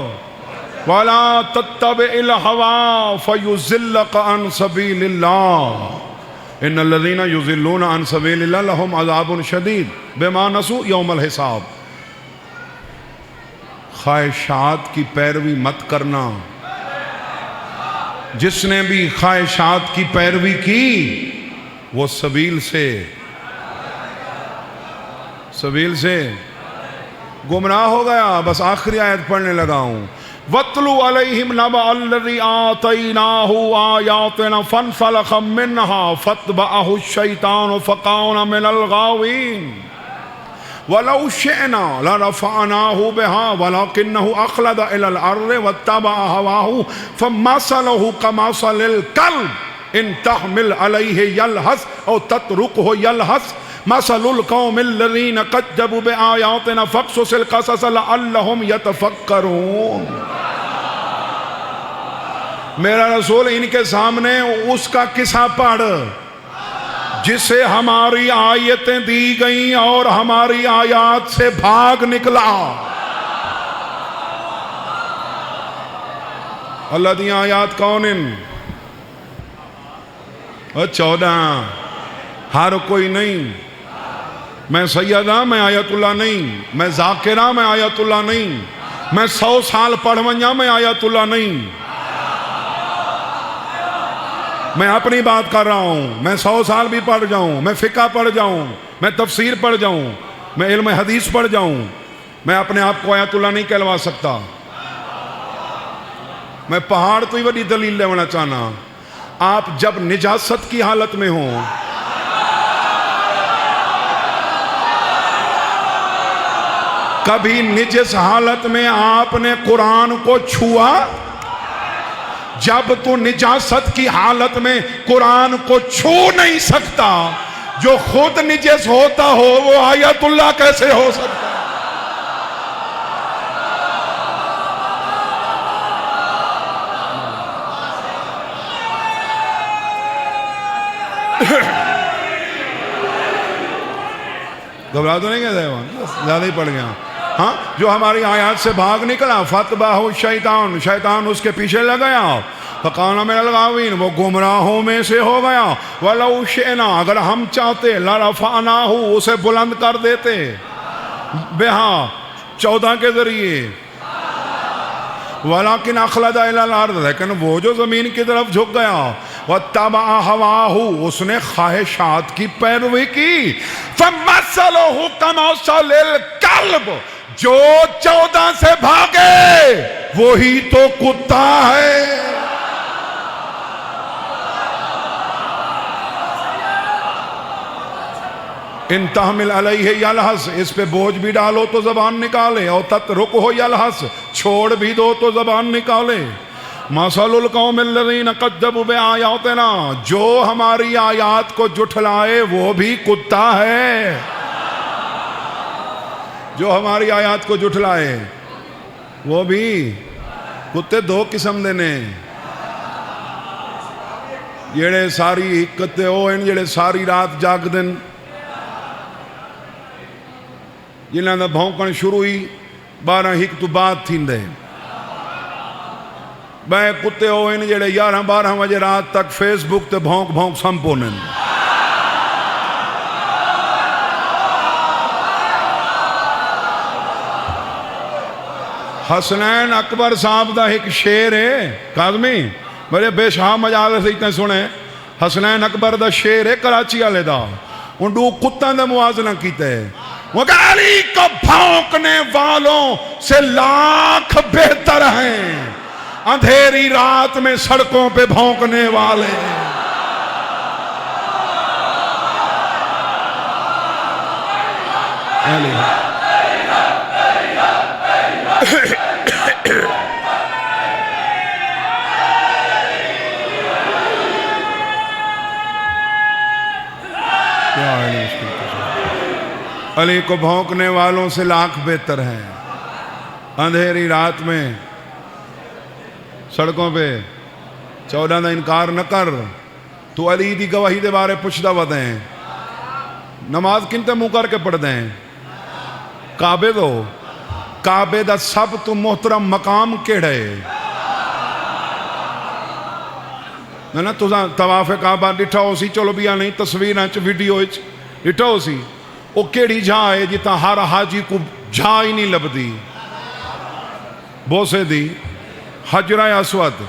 وَلَا تَتَّبِعِ الْهَوَىٰ فَيُضِلَّكَ عَنْ سَبِيلِ اللَّهِ إِنَّ الَّذِينَ يُضِلُّونَ عَنْ سَبِيلِ اللَّهِ لَهُمْ عَذَابٌ شَدِيدٌ بِمَا نَسُوا يَوْمَ الْحِسَابِ. خواہشات کی پیروی مت کرنا. جس نے بھی خواہشات کی پیروی کی وہ سبیل سے گمراہ ہو گیا. بس آخری آیت پڑھنے لگا ہوں. وَاتْلُوا عَلَيْهِمْ نَبَأَ الَّذِي آتَيْنَاهُ آيَاتِنَا فَانْسَلَخَ مِنْهَا فَاتَّبَعَهُ الشَّيْطَانُ فَكَانَ مِنَ الْغَاوِينَ وَلَوْ شِئْنَا لَرَفَعْنَاهُ بِهَا وَلَكِنَّهُ أَخْلَدَ إِلَى الْأَرْضِ وَاتَّبَعَ هَوَاهُ فَمَثَلُهُ كَمَثَلِ الْكَلْبِ إِنْ تَحْمِلْ عَلَيْهِ يَلْهَثْ أَوْ تَتْرُكْهُ يَلْهَثْ مَثَلُ الْقَوْمِ الَّذِينَ كَذَّبُوا بِآيَاتِنَا فَاقْصُصِ الْقَصَصَ لَعَلَّهُمْ يَتَفَكَّرُونَ. پہلے مان لیتے ہیں بعد میں مکر جاتے ہیں. سما نو کی آدھے نے؟ سما نو کی آدھے نے؟ پنجابی چ پھر. کی آدھے نے؟ مہربانی. میرا رسول ان کے سامنے اس کا قصہ پڑھ جسے ہماری آیتیں دی گئیں اور ہماری آیات سے بھاگ نکلا. اللہ دی آیات کون ان؟ 14. ہر کوئی نہیں. میں سیدہ میں آیت اللہ نہیں. میں ذاکرہ میں آیت اللہ نہیں. میں 100 سال پڑھ ونجا میں آیت اللہ نہیں. میں اپنی بات کر رہا ہوں. میں 100 سال بھی پڑھ جاؤں, میں فقہ پڑھ جاؤں, میں تفسیر پڑھ جاؤں, میں علم حدیث پڑھ جاؤں, میں اپنے آپ کو آیت اللہ نہیں کہلوا سکتا. میں پہاڑ تو ہی بڑی دلیل لینا چاہنا. آپ جب نجاست کی حالت میں ہوں, کبھی نجس حالت میں آپ نے قرآن کو چھوا؟ جب تو نجاست کی حالت میں قرآن کو چھو نہیں سکتا, جو خود نجس ہوتا ہو وہ آیت اللہ کیسے ہو سکتا؟ گھبرا تو نہیں گیا دیوان, زیادہ ہی پڑ گیا. ہاں, جو ہماری آیات سے بھاگ نکلا, فَتْبَعَهُ الشَّيْطَانُ, شیطان اس کے پیچھے لگایا, فَقَانَ مِنَ الْغَاوِينَ, وہ گمراہوں میں سے ہو گیا. وَلَوْ شِئْنَا, اگر ہم چاہتے, لَرَفَعْنَاهُ, اسے بلند کر دیتے, بہا 14 کے ذریعے. وَلَكِنْ أَخْلَدَ إِلَى الْأَرْضِ, لیکن وہ جو زمین کی طرف جھک گیا, وَاتَّبَعَ هَوَاهُ, اس نے خواہشات کی پیروی کی. فَمَثَلُهُ كَمَثَلِ الْكَلْبِ, جو 14 سے بھاگے وہی تو کتا ہے. ان تحمل علیہ یلحظ, اس پہ بوجھ بھی ڈالو تو زبان نکالے, اور تترکہ یلحظ, چھوڑ بھی دو تو زبان نکالے. مثل القوم الذین کذبوا بآیاتنا, جو ہماری آیات کو جھٹلائے وہ بھی کتا ہے. جو ہماری آیات کو جھٹلائے وہ بھی کتے. 2 قسم دے نے, جڑے ساری کتے او ہیں جڑے ساری رات جاگ دن, جنہاں دا بھونکن شروع ہی 12-1 تو بعد تھیندے. بے کتے او ہیں جڑے 11-12 بجے رات تک فیس بک تے بھونک بھونک سمپونن. حسنین اکبر صاحب دا ایک شعر ہے کاظمی, بڑے بے شاہ مجالس سے سنے. حسنین اکبر دا شعر ہے کراچی والے دا, ان دو کتوں دا موازنہ کیتا ہے. وہ کہ علی کو بھونکنے والوں سے لاکھ بہتر ہیں اندھیری رات میں سڑکوں پہ بھونکنے والے. علی کو بھونکنے والوں سے لاکھ بہتر ہیں اندھیری رات میں سڑکوں پہ. 14 دا انکار نہ کر, تو علی دی گواہی دے بارے پوچھدا ودیں. نماز کنتے منہ کر کے پڑھ دیں؟ کعبے دو, کعبے دا سب تو محترم مقام کیڑے نا. تساں طواف کعبہ ڈٹھا ہو سی, چلو بیا نہیں تصویراں چ ویڈیو وچ ڈٹھا ہو سی, وہ کیڑی جا ہے جتا ہر حاجی کو جا ہی نہیں لبدی. بوسے دی حجرہ اسود,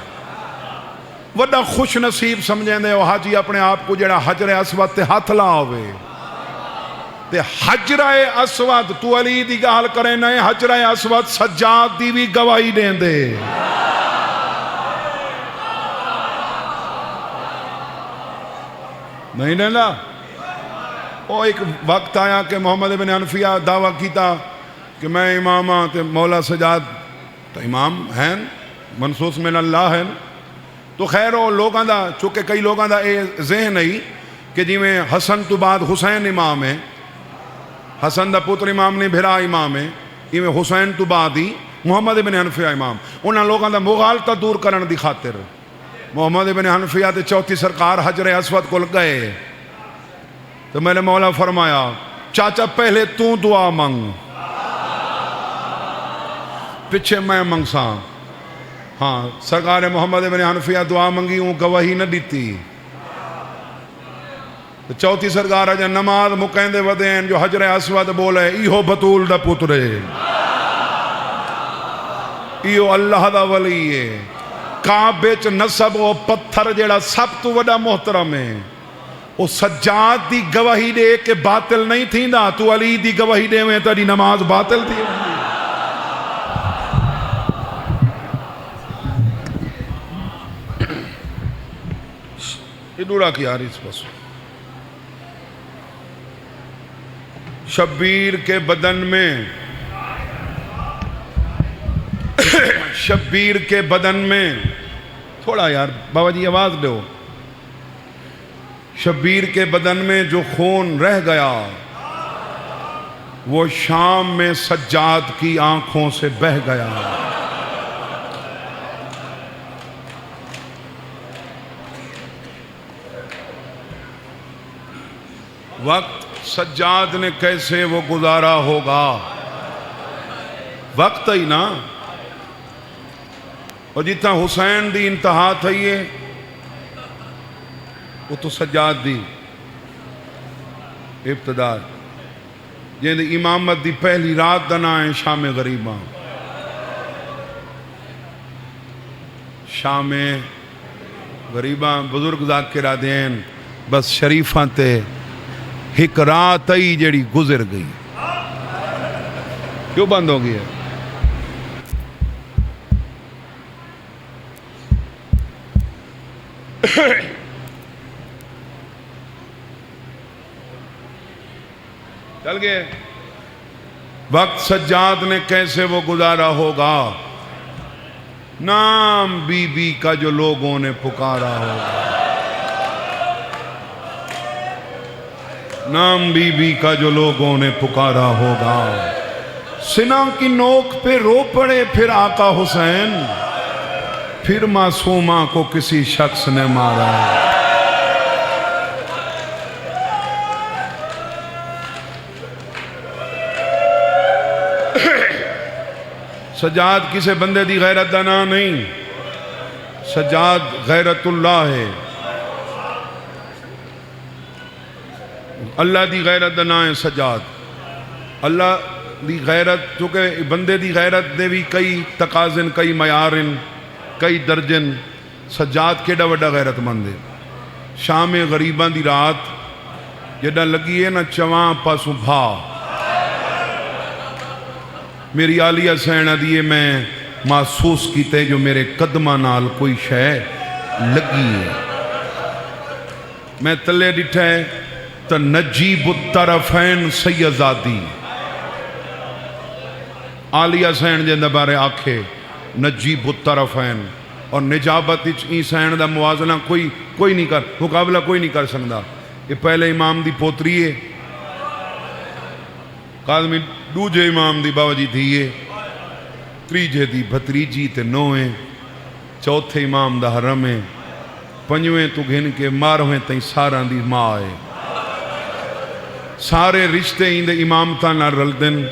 وڈا خوش نصیب سمجھیں دے وہ حاجی اپنے آپ کو جڑا حجرہ اسود تے ہاتھ لا ہوئے. تے حجرہ اسود تو علی دی گال کرے نئے, حجرہ اسود سجاد دی بھی گواہی دیں دے. نہیں دینا. وہ ایک وقت آیا کہ محمد بن حنفیہ دعویٰ کیتا کہ میں امام ہاں, تے مولا سجاد تو امام ہیں, منصوص من اللہ ہیں. تو خیر وہ لوگاں دا, چونکہ کئی لوگاں دا اے ذہن نہیں کہ جی میں حسن تو بعد حسین امام ہے, حسن دا پتر امام نہیں بھرا امام ہے, یہ حسین تو بعد ہی محمد بن حنفیہ امام. انہاں لوگاں دا مغالطہ دور کرن دی خاطر محمد ابن حنفیہ تے چوتھی سرکار حجر اسود کو گئے تو میرے مولا فرمایا چاچا پہلے تو دعا منگ پیچھے میں منگسا. ہاں سرکار محمد ابن حنفیہ دعا منگی ہوں گواہی نہ دیتی. چوتھی سرکار جا نماز مکیندے ودین جو حجر اسود بولے ایہو بطول دا پترے ایہو اللہ دا ولی ہے. کعبے چ نسب و پتھر جیڑا سب تو وڈا محترم ہے او سجاد دی گواہی دے کہ باطل نہیں تھیندا تو علی دی گواہی دے میں تیری نماز باطل تھی. یہ ڈوڑا کی آ رہی اس پاس. شبیر کے بدن میں شبیر کے بدن میں تھوڑا یار بابا جی آواز دو. شبیر کے بدن میں جو خون رہ گیا وہ شام میں سجاد کی آنکھوں سے بہہ گیا. وقت سجاد نے کیسے وہ گزارا ہوگا. وقت ہی نا. اور جتنا حسین دی انتہا تھئی ہے وہ تو سجاد دی ابتدا. جن دی امامت دی پہلی رات دنا ہے شام غریباں. شام غریباں بزرگ ذاکرہ دین بس شریفاں تے ایک رات ہی جڑی گزر گئی. کیوں بند ہو گئی ہے؟ چل گئے. وقت سجاد نے کیسے وہ گزارا ہوگا. نام بی بی کا جو لوگوں نے پکارا ہوگا. نام بی بی کا جو لوگوں نے پکارا ہوگا. سنا کی نوک پہ رو پڑے پھر آقا حسین پھر معصومہ کو کسی شخص نے مارا. سجاد کسے بندے دی غیرت دا نام نہیں. سجاد غیرت اللہ ہے. اللہ دی غیرت دا نام ہے سجاد. اللہ دی غیرت چونکہ بندے دی غیرت دے بھی کئی تقاضن کئی معیارن کئی درجن. سجاد کیڑا وڈا غیرت مند ہے. شام غریباں دی رات جڑا لگی ہے نا چواں پاسوں بھا میری عالیہ سینہ دیئے میں محسوس کیتے جو میرے قدمہ نال کوئی شے لگی ہے. میں تلے ڈٹھا ہے تو نجیب الطرفین سیزادی عالیہ سین جن بارے آکھے نجیب الطرفین. اور نجابت ای سین دا موازنہ کوئی نہیں کر مقابلہ کوئی نہیں کر سکتا. یہ پہلے امام دی پوتری ہے. قادمی دوجے امام دی بابا جی دھیے. تریجے دی بھتریجی تے نویں. چوتھے امام دا حرم ہے. پنجویں تو گھن کے مارویں تائیں ساران دی ماں ہے. سارے رشتے ہی دے امامتاں نہ رل دن.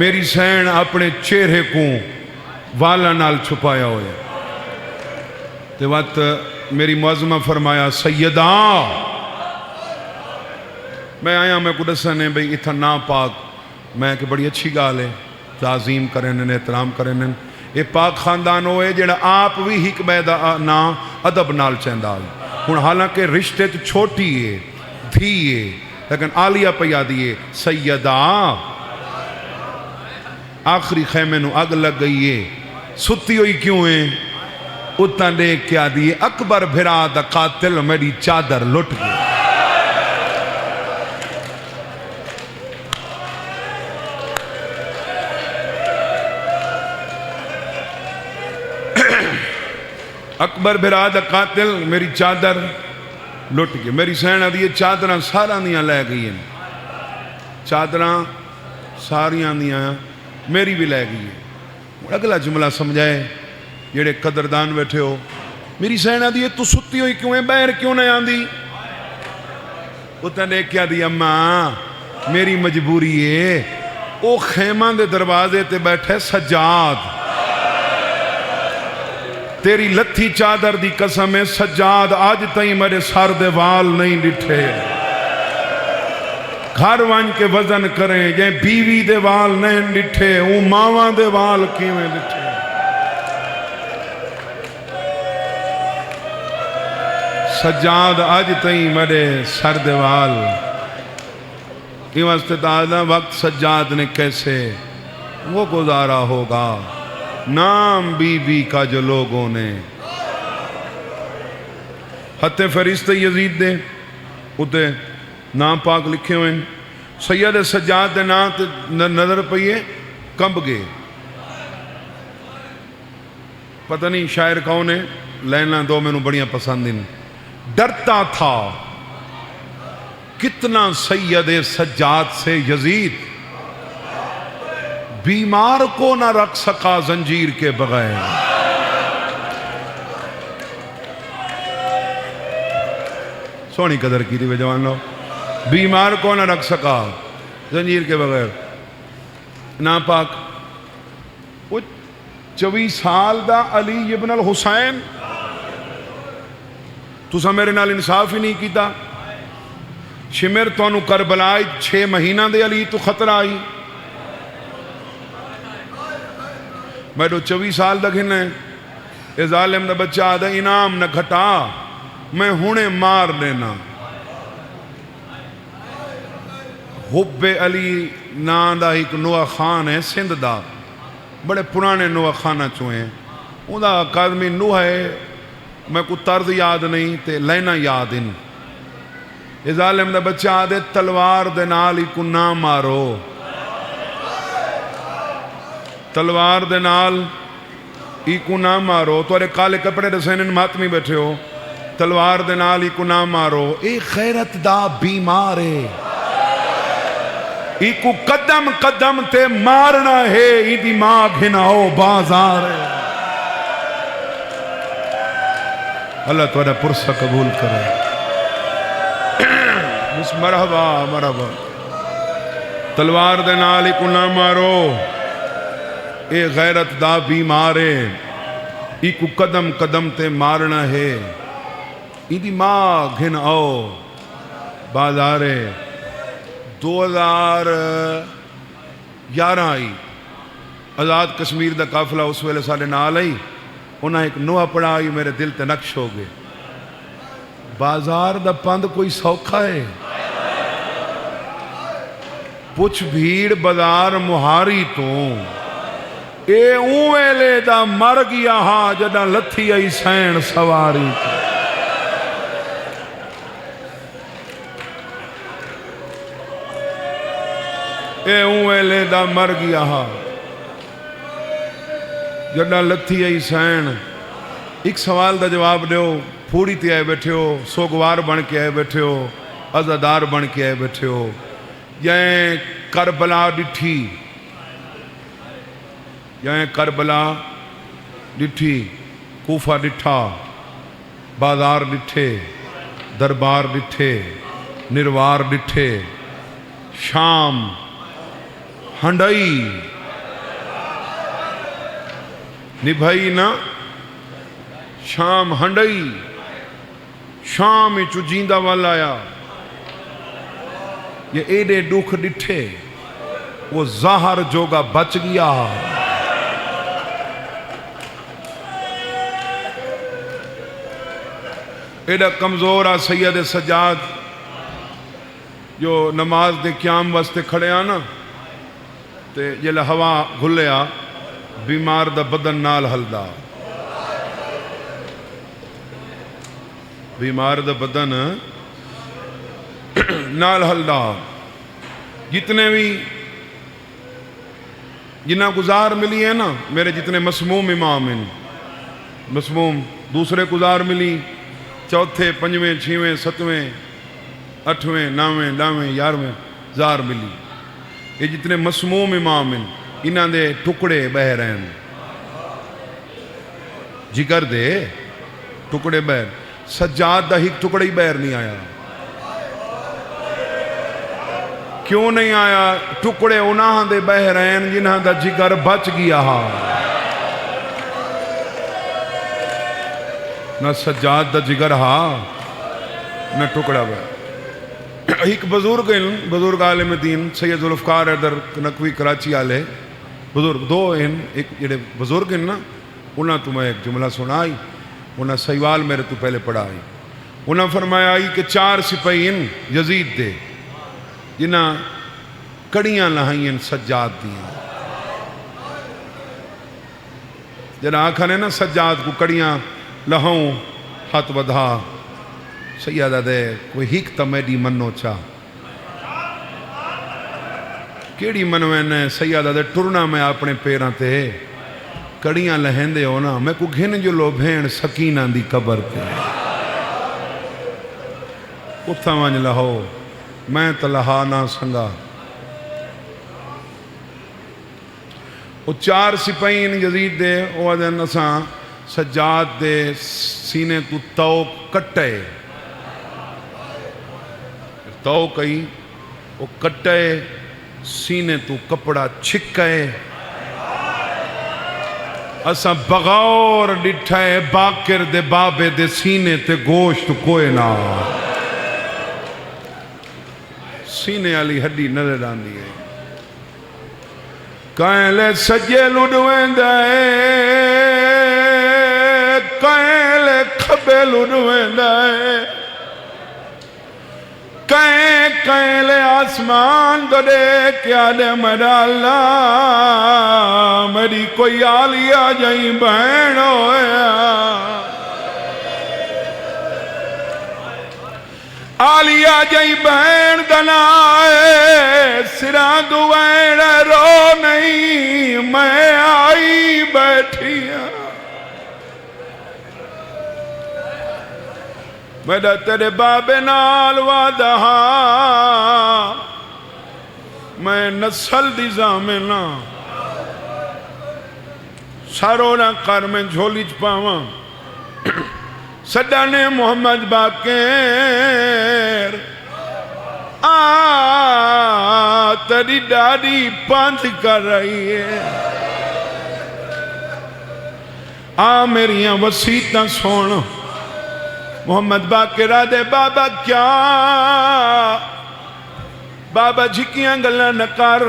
میری سین اپنے چہرے کو والا نال چھپایا ہوئے. تے وقت میری معظمہ فرمایا سیدہ میں آیا میں کو دسنے بھئی اتھا نا پاک میں کہ بڑی اچھی گال ہے تعظیم کریں احترام کریں. یہ پاک خاندان ہوئے جڑا آپ بھی ہک بیدہ نا ادب نال چہندہ. ہن حالانکہ رشتے تو چھوٹی ہے دھی ہے لیکن عالیہ پہ دیئے سیدہ آخری خیمے نو اگ لگ گئی ہے. ستی ہوئی کیوں ہے اتنا دیکھ کیا دیئے اکبر بھرا دا قاتل میری چادر لٹ گئی. اکبر بھرا دا قاتل میری چادر لٹ گئی. میری سینہ دیئے چادران سارا دیاں لے گئی ہیں. چادران ساریاں دیاں میری بھی لے گئی ہے. اگلا جملہ سمجھائے جڑے قدردان بیٹھے ہو میری سینا دی تو ستی ہوئی کیوں ہے بہر کیوں نہ آندی اتنے کیا دی اماں میری مجبوری ہے او خیمہ دے دروازے تے بیٹھے سجاد تیری لتھی چادر دی قسم ہے سجاد آج تائیں میرے سر دے وال نہیں ڈٹھے گھر وان کے وزن کریں جائیں بیوی دے وال نہیں ڈٹھے او ماواں دے وال کیویں ڈٹھے سجاد آج تائیں میرے سر دے وال کی واسطے تعالیٰ وقت سجاد نے کیسے وہ گزارا ہوگا نام بی بی کا جو لوگوں نے خط فرشتہ یزید دے اتے نام پاک لکھے ہوئے سید سجاد دے نام نظر پئیے کمب گئے پتہ نہیں شاعر کون ہے لینا دو میں نو بڑیاں پسند ہیں ڈرتا تھا کتنا سید سجاد سے یزید بیمار کو نہ رکھ سکا زنجیر کے بغیر سونی قدر کی تھی جوان لو بیمار کو نہ رکھ سکا زنجیر کے بغیر ناپاک وہ 24 سال دا علی ابن الحسین تو سا میرے نال انصاف ہی نہیں کیتا شمر تو انو کربلائی 6 مہینہ دے علی تو خطرہ آئی میں تو 24 سال دا گھن ہے اے ظالم دا بچہ دا انعام نہ گھٹا میں ہونے مار لینا حب علی نان دا ایک نوہ خان ہے سندھ دا بڑے پرانے نوہ خانہ چوئے ہیں ان دا قادمی نوہ ہے میں کو طرز یاد نہیں تے لینا یاد ان اے ظالم دا بچہ آدھے تلوار دے نال ہی کو نہ مارو تلوار دے نال ہی کو نہ مارو تو ارے کالے کپڑے رسینن ماتمی بیٹھے ہو تلوار دے نال ہی کو نہ مارو اے خیرت دا بیمار ہے ای کو قدم قدم تے مارنا ہے ای دماغ ہناؤ بازار ہے اللہ تمہارا پرسہ قبول کرے مرحبا مرحبا تلوار دے نال کو نہ مارو اے غیرت دا بیمارے ای کو قدم قدم تے مارنا ہے ای دی ماں گھن آؤ بازارے 2011 آئی آزاد کشمیر دا قافلہ اس ویلے سالے نال آئی انہاں ایک نوہ پڑا آئی میرے دل تے نقش ہو گئے بازار دا پند کوئی سوکھا ہے پچھ بھیڑ بازار مہاری تو اے اویلے دا مر گیا ہاں جدہ لتھی آئی سین سواری تو اے اویلے دا مر گیا ہاں جدہ لتھی آئی سین ایک سوال دا جواب دیو پھوڑی تے آئے بیٹھے ہو سوگوار بن کے آئے بیٹھے ہو عزادار بن کے آئے بیٹھے ہو یہیں کربلا ڈٹھی یہیں کربلا ڈٹھی کوفہ ڈٹھا بازار ڈٹھے دربار ڈٹھے نروار ڈٹھے شام ہنڈائی نبھائی نا شام ہنڈائی شام چو جیندہ والا آیا یہ ایڈے دکھ ڈٹھے وہ ظاہر جوگا بچ گیا ایڈا کمزور آ سید سجاد جو نماز دے قیام واسطے کھڑے آنا تے جلے ہوا گھلے آ بیمار دا بدن نال ہلدا بیمار دا بدن نال ہلدا جتنے بھی جنہ گزار ملی ہے نا میرے جتنے مسموم امام ہیں مسموم دوسرے گزار ملی چوتھے پنجویں چھویں ستویں اٹھویں نویں ڈاویں یارویں زار ملی یہ جتنے مسموم امام ہیں انہاں دے ٹکڑے بہ رہے ہیں جگر دے ٹکڑے بہر سجاد دا ایک ٹکڑا ہی بہر نہیں آیا کیوں نہیں آیا ٹکڑے انہاں دے بہر ہیں جنہاں دا جگر بچ گیا ہا نہ سجاد دا جگر ہا نہ ٹکڑا بہر ایک بزرگ عالم دین سید ذوالفقار حیدر نقوی کراچی والے بزرگ دو ہیں ایک جڑے بزرگ ہیں نا انہاں تو میں ایک جملہ سنائی انہاں سیوال میرے تو پہلے پڑھائی انہاں فرمایا آئی کہ 4 سپاہی ہیں یزید دے جنہاں کڑیاں لہائیں سجاد دیاں جنہاں آنکھا نے نا سجاد کو کڑیاں لہاؤں ہاتھ بدھا سیدہ دے کوئی ہیک تا میڈی منو چاہ کیڑی منویں نے سیدہ دے ٹرنا میں اپنے پیراں تے کڑیاں لہن دے ہونا میں کو گھن جو لو بھین سکینہ دی قبر تے اتھا وانج لہو میں تلہا نہ سنگا وہ 4 سپاہین یزید دے وہ دن اساں سجاد دے سینے تو توق کٹے تو کئی وہ کٹے سینے تو کپڑا چھکے اسا بغور ڈٹھائے باکر دے بابے دے سینے تے گوشت کوئے نہ سینے علی ہڈی نظر آندی ہے کہیں لے سجے لڑویں دائے کہیں لے کھبے لڑویں دائے کہیں لے آسمان تو دے کیا دے میرا اللہ میری کوئی آلیا جائیں بہن ہویا آلیا جائیں بہن دنائے سران دوائن رو نہیں میں آئی بیٹھی ہوں میرا تیرے باب نال وعدہ میں نسل دی زامنہ سارونا کار میں جھولی چپاواں سڈانے محمد باقر تیری ڈاڑی پانچ کر رہی ہے میریاں وسیعتاں سون محمد باقر آدھے بابا کیا بابا جھکیاں گلہ نکار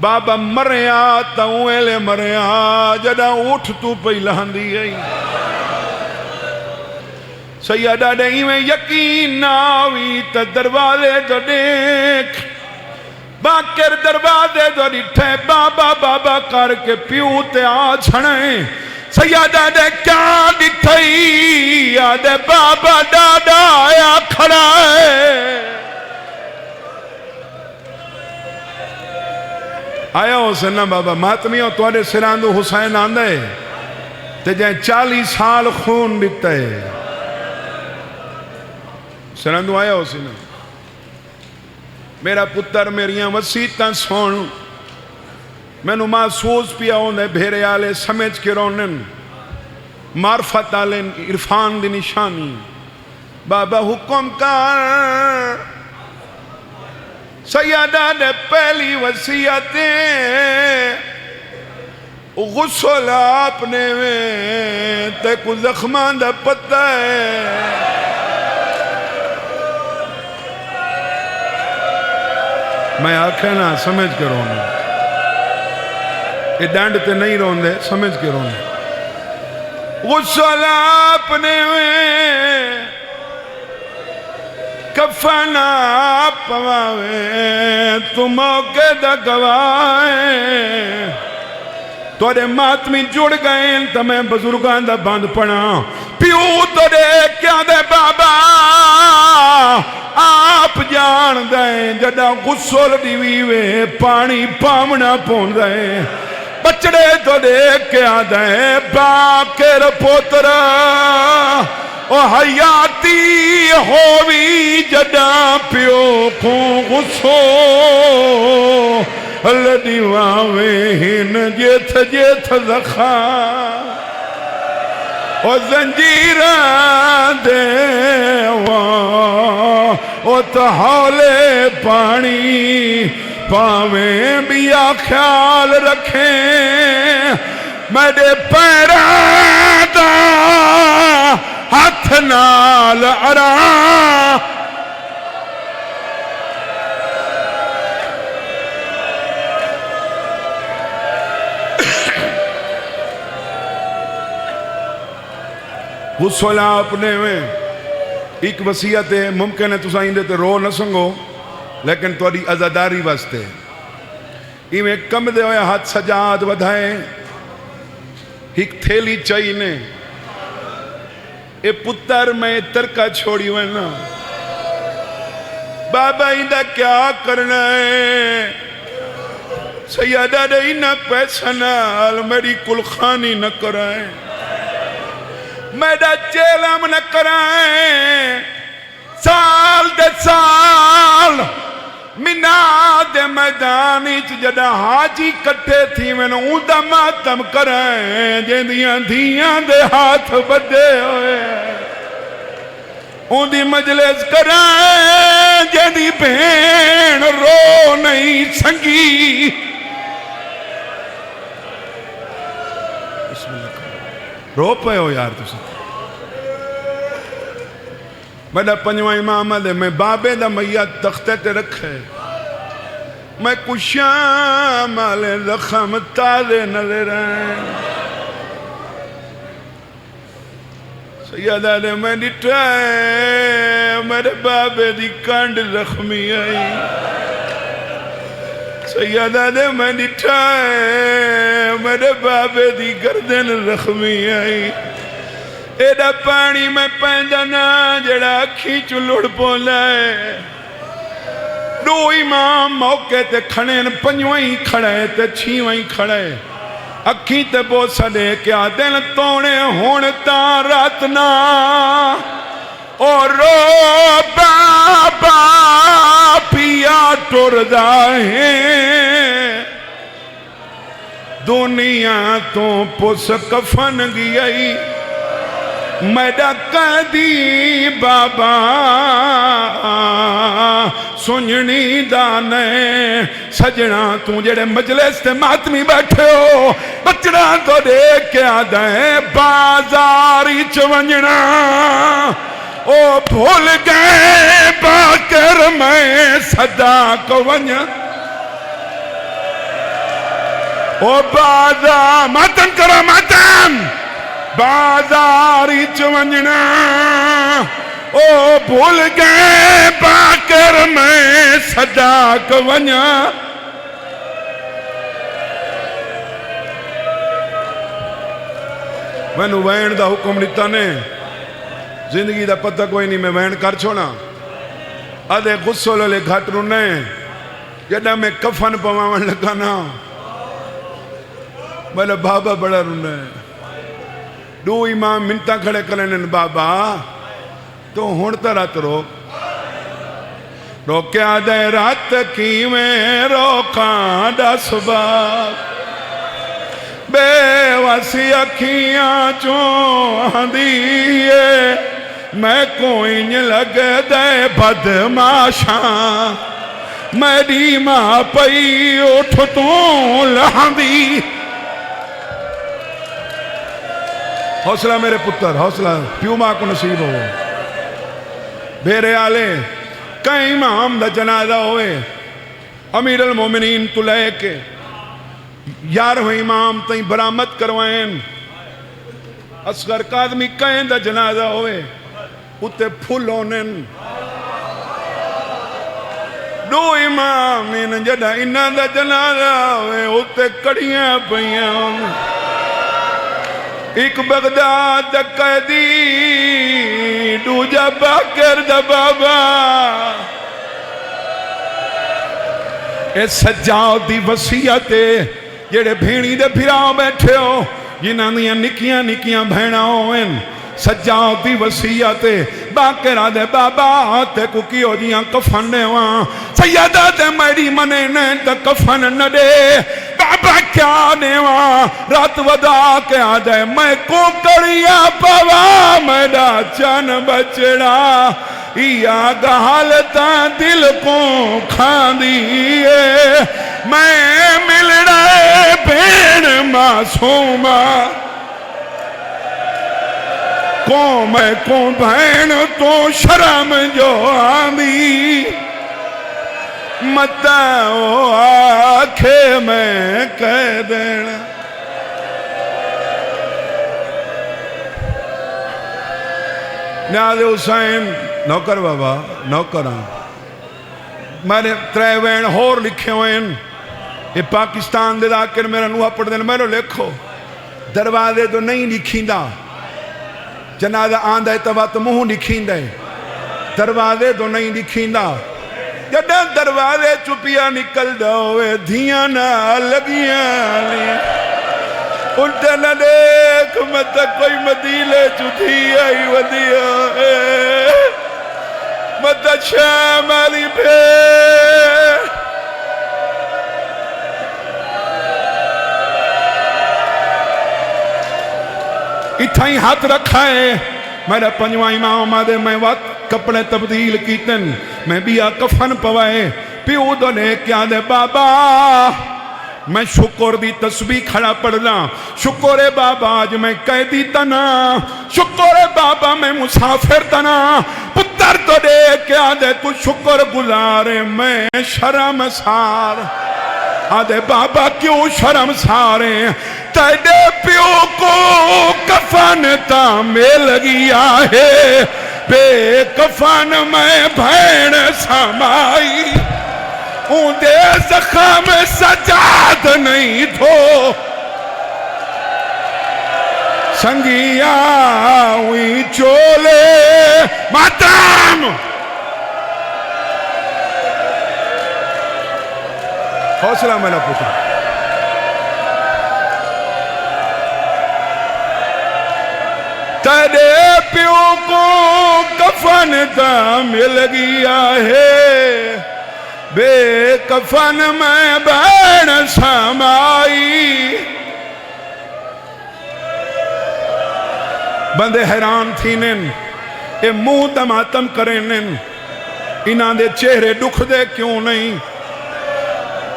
بابا مریا تاویلے مریا جڑا اٹھ تو پہلان دی گئی سیدہ دہی میں یقین ناوی تا دروازے تو دیکھ باقر دروازے تو ڈٹھے بابا بابا کر کے پیو تے آ چھڑیں سیدہ دے کیا ڈٹھئی آدھے بابا ڈاڈا آیا کھڑا ہے آیا حسینہ بابا ماتمیوں توڑے سراندو حسین آندھے تے جائیں 40 سال خون ڈٹھتا ہے سراندو آیا حسینہ میرا پتر میریاں وسیعتاں سون میں نو محسوس پیا ہوندے بھیرے آلے سمجھ کے رونن معرفت آلے عرفان دی نشانی بابا حکم کر سیدہ نے پہلی وصیتیں غسل اپنے میں تے کو زخمان دا پتہ ہے میں آکھے نا سمجھ کے رونا یہ ڈانڈ تے نہیں رون دے سمجھ کے رون دے غسل اپنے میں کفنا پواوے تو موقع دا گوائے توڑے ماتمی جڑ گئے تو میں بزرگان دا بند پڑا پیو توڑے کیا دے بابا آپ جان دیں جڑا غسل دیویوے پانی پامنا پون دیں بچڑے تو دیکھ کے آدھیں باقر پوتر او حیاتی ہووی جڑا پیو کو غسو لڑیواں وین جیتھ جیتھ زخان او زنجیراں دے او تحولے پانی پاویں بیا خیال رکھیں میرے پیراں دا ہاتھ نال اڑاں غسل اپنے میں ایک وصیت ہے ممکن ہے تساں اندے تے رو نہ سنگو لیکن تھوڑی عزاداری واسطے ایویں کم دے ہوئے ہاتھ سجاد ودھائیں ایک تھیلی چاہینے اے پتر میں ترکہ چھوڑی ہوئے نا بابا اندہ کیا کرنا ہے سیادہ دے انہ پیسہ نال میری کل خانی نہ کرائیں میرا چیلم نہ کرائیں سال دے سال مینا دے میدانی جدہ حاجی کٹے تھی میں نے اندہ ماتم کرائیں جیندیاں دھیاں دے ہاتھ بدے ہوئے اندی مجلس کرائیں جیندی بہن رو نہیں سنگی رو پہ ہو یار تُسے میرا پنجواں امام دے میں بابے دا میت تختے تے رکھے میں کشاں مالے زخم تازے نظر آئیں سیدہ دے میں ڈٹھائے میرے بابے دی کانڈ زخمی آئی سیدہ دے میں ڈٹھائے میرے بابے دی گردن زخمی آئی ایڈا پانی میں پہنجنا جڑا اکھی چلوڑ پولائے دو امام موقع تے کھڑے پنجوائیں کھڑے تے چھیوائیں کھڑے اکھی تے بوسا دے کیا دل توڑے ہونتا راتنا اور رو بابا پیا ٹور دائیں دنیا تو پس کفن گئی میڈا قیدی بابا سنجنی دانے سجنا تو جڑے مجلس تے ماتمی بیٹھے ہو بچنا تو دیکھ کے آدھیں بازاری چونجنا او بھول گئے باکر میں صدا کو ونیا او بازا ماتم کرو ماتم بازاری چونجنا او بھول گئے باکر میں صدا کو ونیا میں نو وین دا حکم لیتا نے زندگی دا پتہ کوئی نہیں میں وین کر چھونا آدھے غسل لے گھٹ رونے جدہ میں کفن پواون لگا نا بلے بابا بڑا رونے دو امام منتا کھڑے کرنے بابا تو ہونتا رات روکیا دے رات کی میں روکاں دا سباب بے واسی اکھیاں چون دیئے میں کوئی نہیں لگ دے بدماشاں میری ماں پئی اٹھ تو لہاندی حوصلہ میرے پتر حوصلہ پیو ماں کو نصیب ہو بھیرے آلے کئی امام دا جنازہ ہوئے امیر المومنین تو لے کے یارویں امام تئیں برامت کروائیں اصغر قادمی کہیں دا جنازہ ہوئے اتے پھول ہونن دو امام ان جدہ انہ دا جنازہ ہوئے اتے کڑیاں پہیاں ہوئے ایک بغداد دا قیدی دوجا باکر دا بابا اے سجاؤ دی وسیعت جڑے بھینی دے پھراؤ بیٹھے ہو جنہاں دیاں نکیاں نکیاں بھینا ہوئن سجاؤ دی وسیعت باکر دے بابا تے کوکی ہو جیاں کفن دے وہاں سیدہ دے میری منے نے تا کفن نہ دے بابا کیا دیواں رات ودا کے آ جائے میں کوکڑیا پوا میرا چن بچڑا یا گالتا دل کو کھاندیے میں مل رہے بین معصومہ میں کو بہن تو شرم جو آندی متا او آکھے میں کہہ دینا نیاز حسین نوکر بابا نوکراں میں نے ترے وین ہور لکھے ہوئے یہ پاکستان دے داکر میرا نوہ پڑھ دینا میرے لکھو دروازے تو نہیں لکھیں دا جنازہ آندہ اتبا تو مہو لکھیں دے دروازے تو نہیں لکھیں دا جدہ دروازے چپیا نکل دوئے دھیاں نہ لگیاں لیں انٹا نہ دیکھ مت کوئی مدیلے چتھی آئی ودیا مت شام آلی پہ اتھائی ہاتھ رکھا ہے میرا پنجوہ امام آدھے میں وقت کپڑے تبدیل کیتن میں بیا کفن پوائے پیو دو لے کیا دے بابا میں شکر دی تسبیح کھڑا پڑھنا شکر بابا آج میں قیدی تنا شکر بابا میں مسافر تنا پتر تو دے کیا دے تو شکر گزارے میں شرم سار آدھے بابا کیوں شرم سارے تیڑے پیو کو کفن تعمیل گیا ہے بے کفن میں بھین سمائی اون دے زخم سجاد نہیں تھو سنگیا ہوئی چولے ماتم حوصلہ میں نہ پوچھا تیرے پیو کو کفن تعمیل گیا ہے بے کفن میں بین سمائی بندے حیران تھی نن اے منہ دماتم کریں نن انہاں دے چہرے دکھ دے کیوں نہیں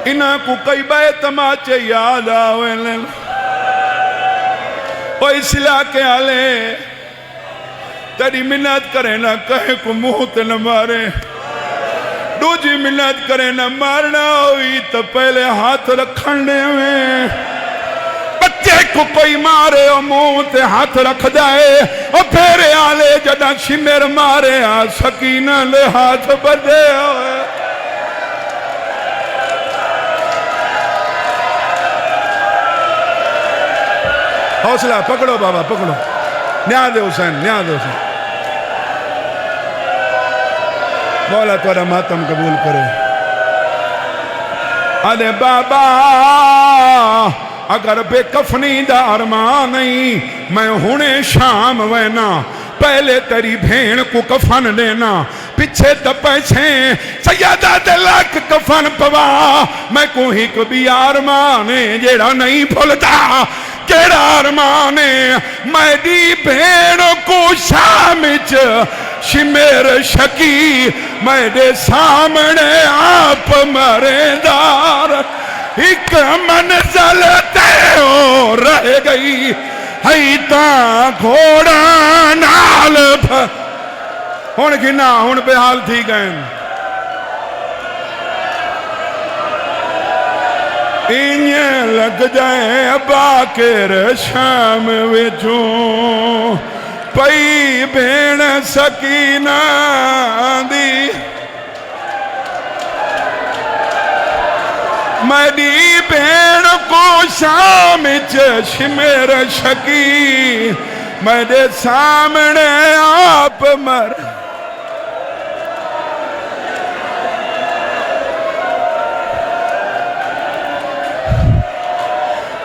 انہاں کو کئی بے تماچے یاد آوے نن او اس علاقے آلے تیری منت کرے نہ کہے کو منہ تے نہ مارے دو جی منت کرے نہ مارنا ہوئی تو پہلے ہاتھ رکھنے میں بچے کو کوئی مارے اور منہ تے ہاتھ رکھ جائے اور پھر آلے جدہ شمر مارے سکینہ لے ہاتھ بدے ہوئے حوصلہ پکڑو بابا پکڑو نیاز حسین نیاز حسین مولا تورا ماتم قبول کرے آدھے بابا اگر بے کفنی دا ارمان نہیں میں ہونے شام وینا پہلے تیری بھین کو کفن دینا پچھے تپیچھیں سیدہ دلک کفن پوا میں کوئی کبھی آرمانے جیڑا نہیں بھولتا کیڑا آرمانے میں دی بھین کو شامچ شمیر شکی میں دے سامنے آپ مریدار ایک منزل تے ہو رہ گئی ہیتا گھوڑا نال ہون گنا ہون پہ حال تھی گئن انہیں لگ جائے باکر شام وچوں پئی بھین سکینہ دی میری بھین کو شام شمیر شکی میرے سامنے آپ مر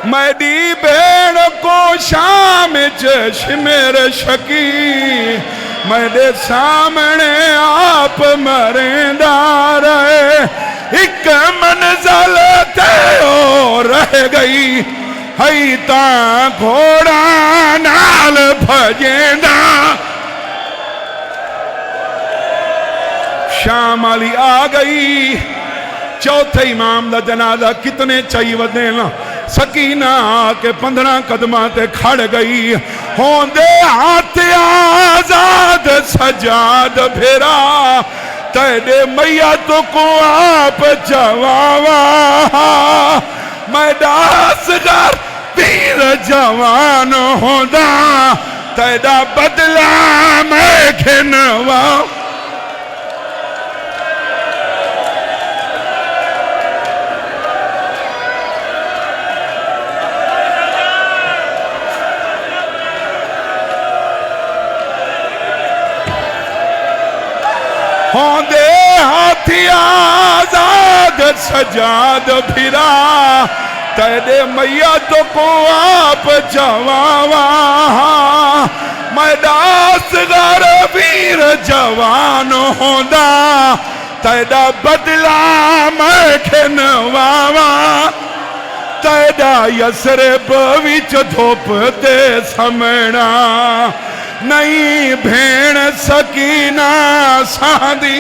میری بھین کو شام شمیر شکی میرے سامنے آپ مرندار ہے ایک منزل ازل تے او رہ گئی ہئی تاں گھوڑا نال بھجیندا شام علی آ گئی چوتھے امام دا جنازہ کتنے چاہیے ودینا سکینہ کے 15 قدمہ تے کھڑ گئی ہوندے ہاتھ آزاد سجاد بھیرا تیرے میت کو آپ جواوا میں داسگر پیر جوان ہوندا تیرا بدلہ میں گھنوا ہوندے ہاتھی آزاد سجاد بھیرا تیرے میت کو آپ جواوا میں داسگر ویر جوان ہوندا تیرا بدلہ میں کھنواوا تیرا یسرب وچ دھوپ دے سمنا نہیں بھین سکینہ ساندی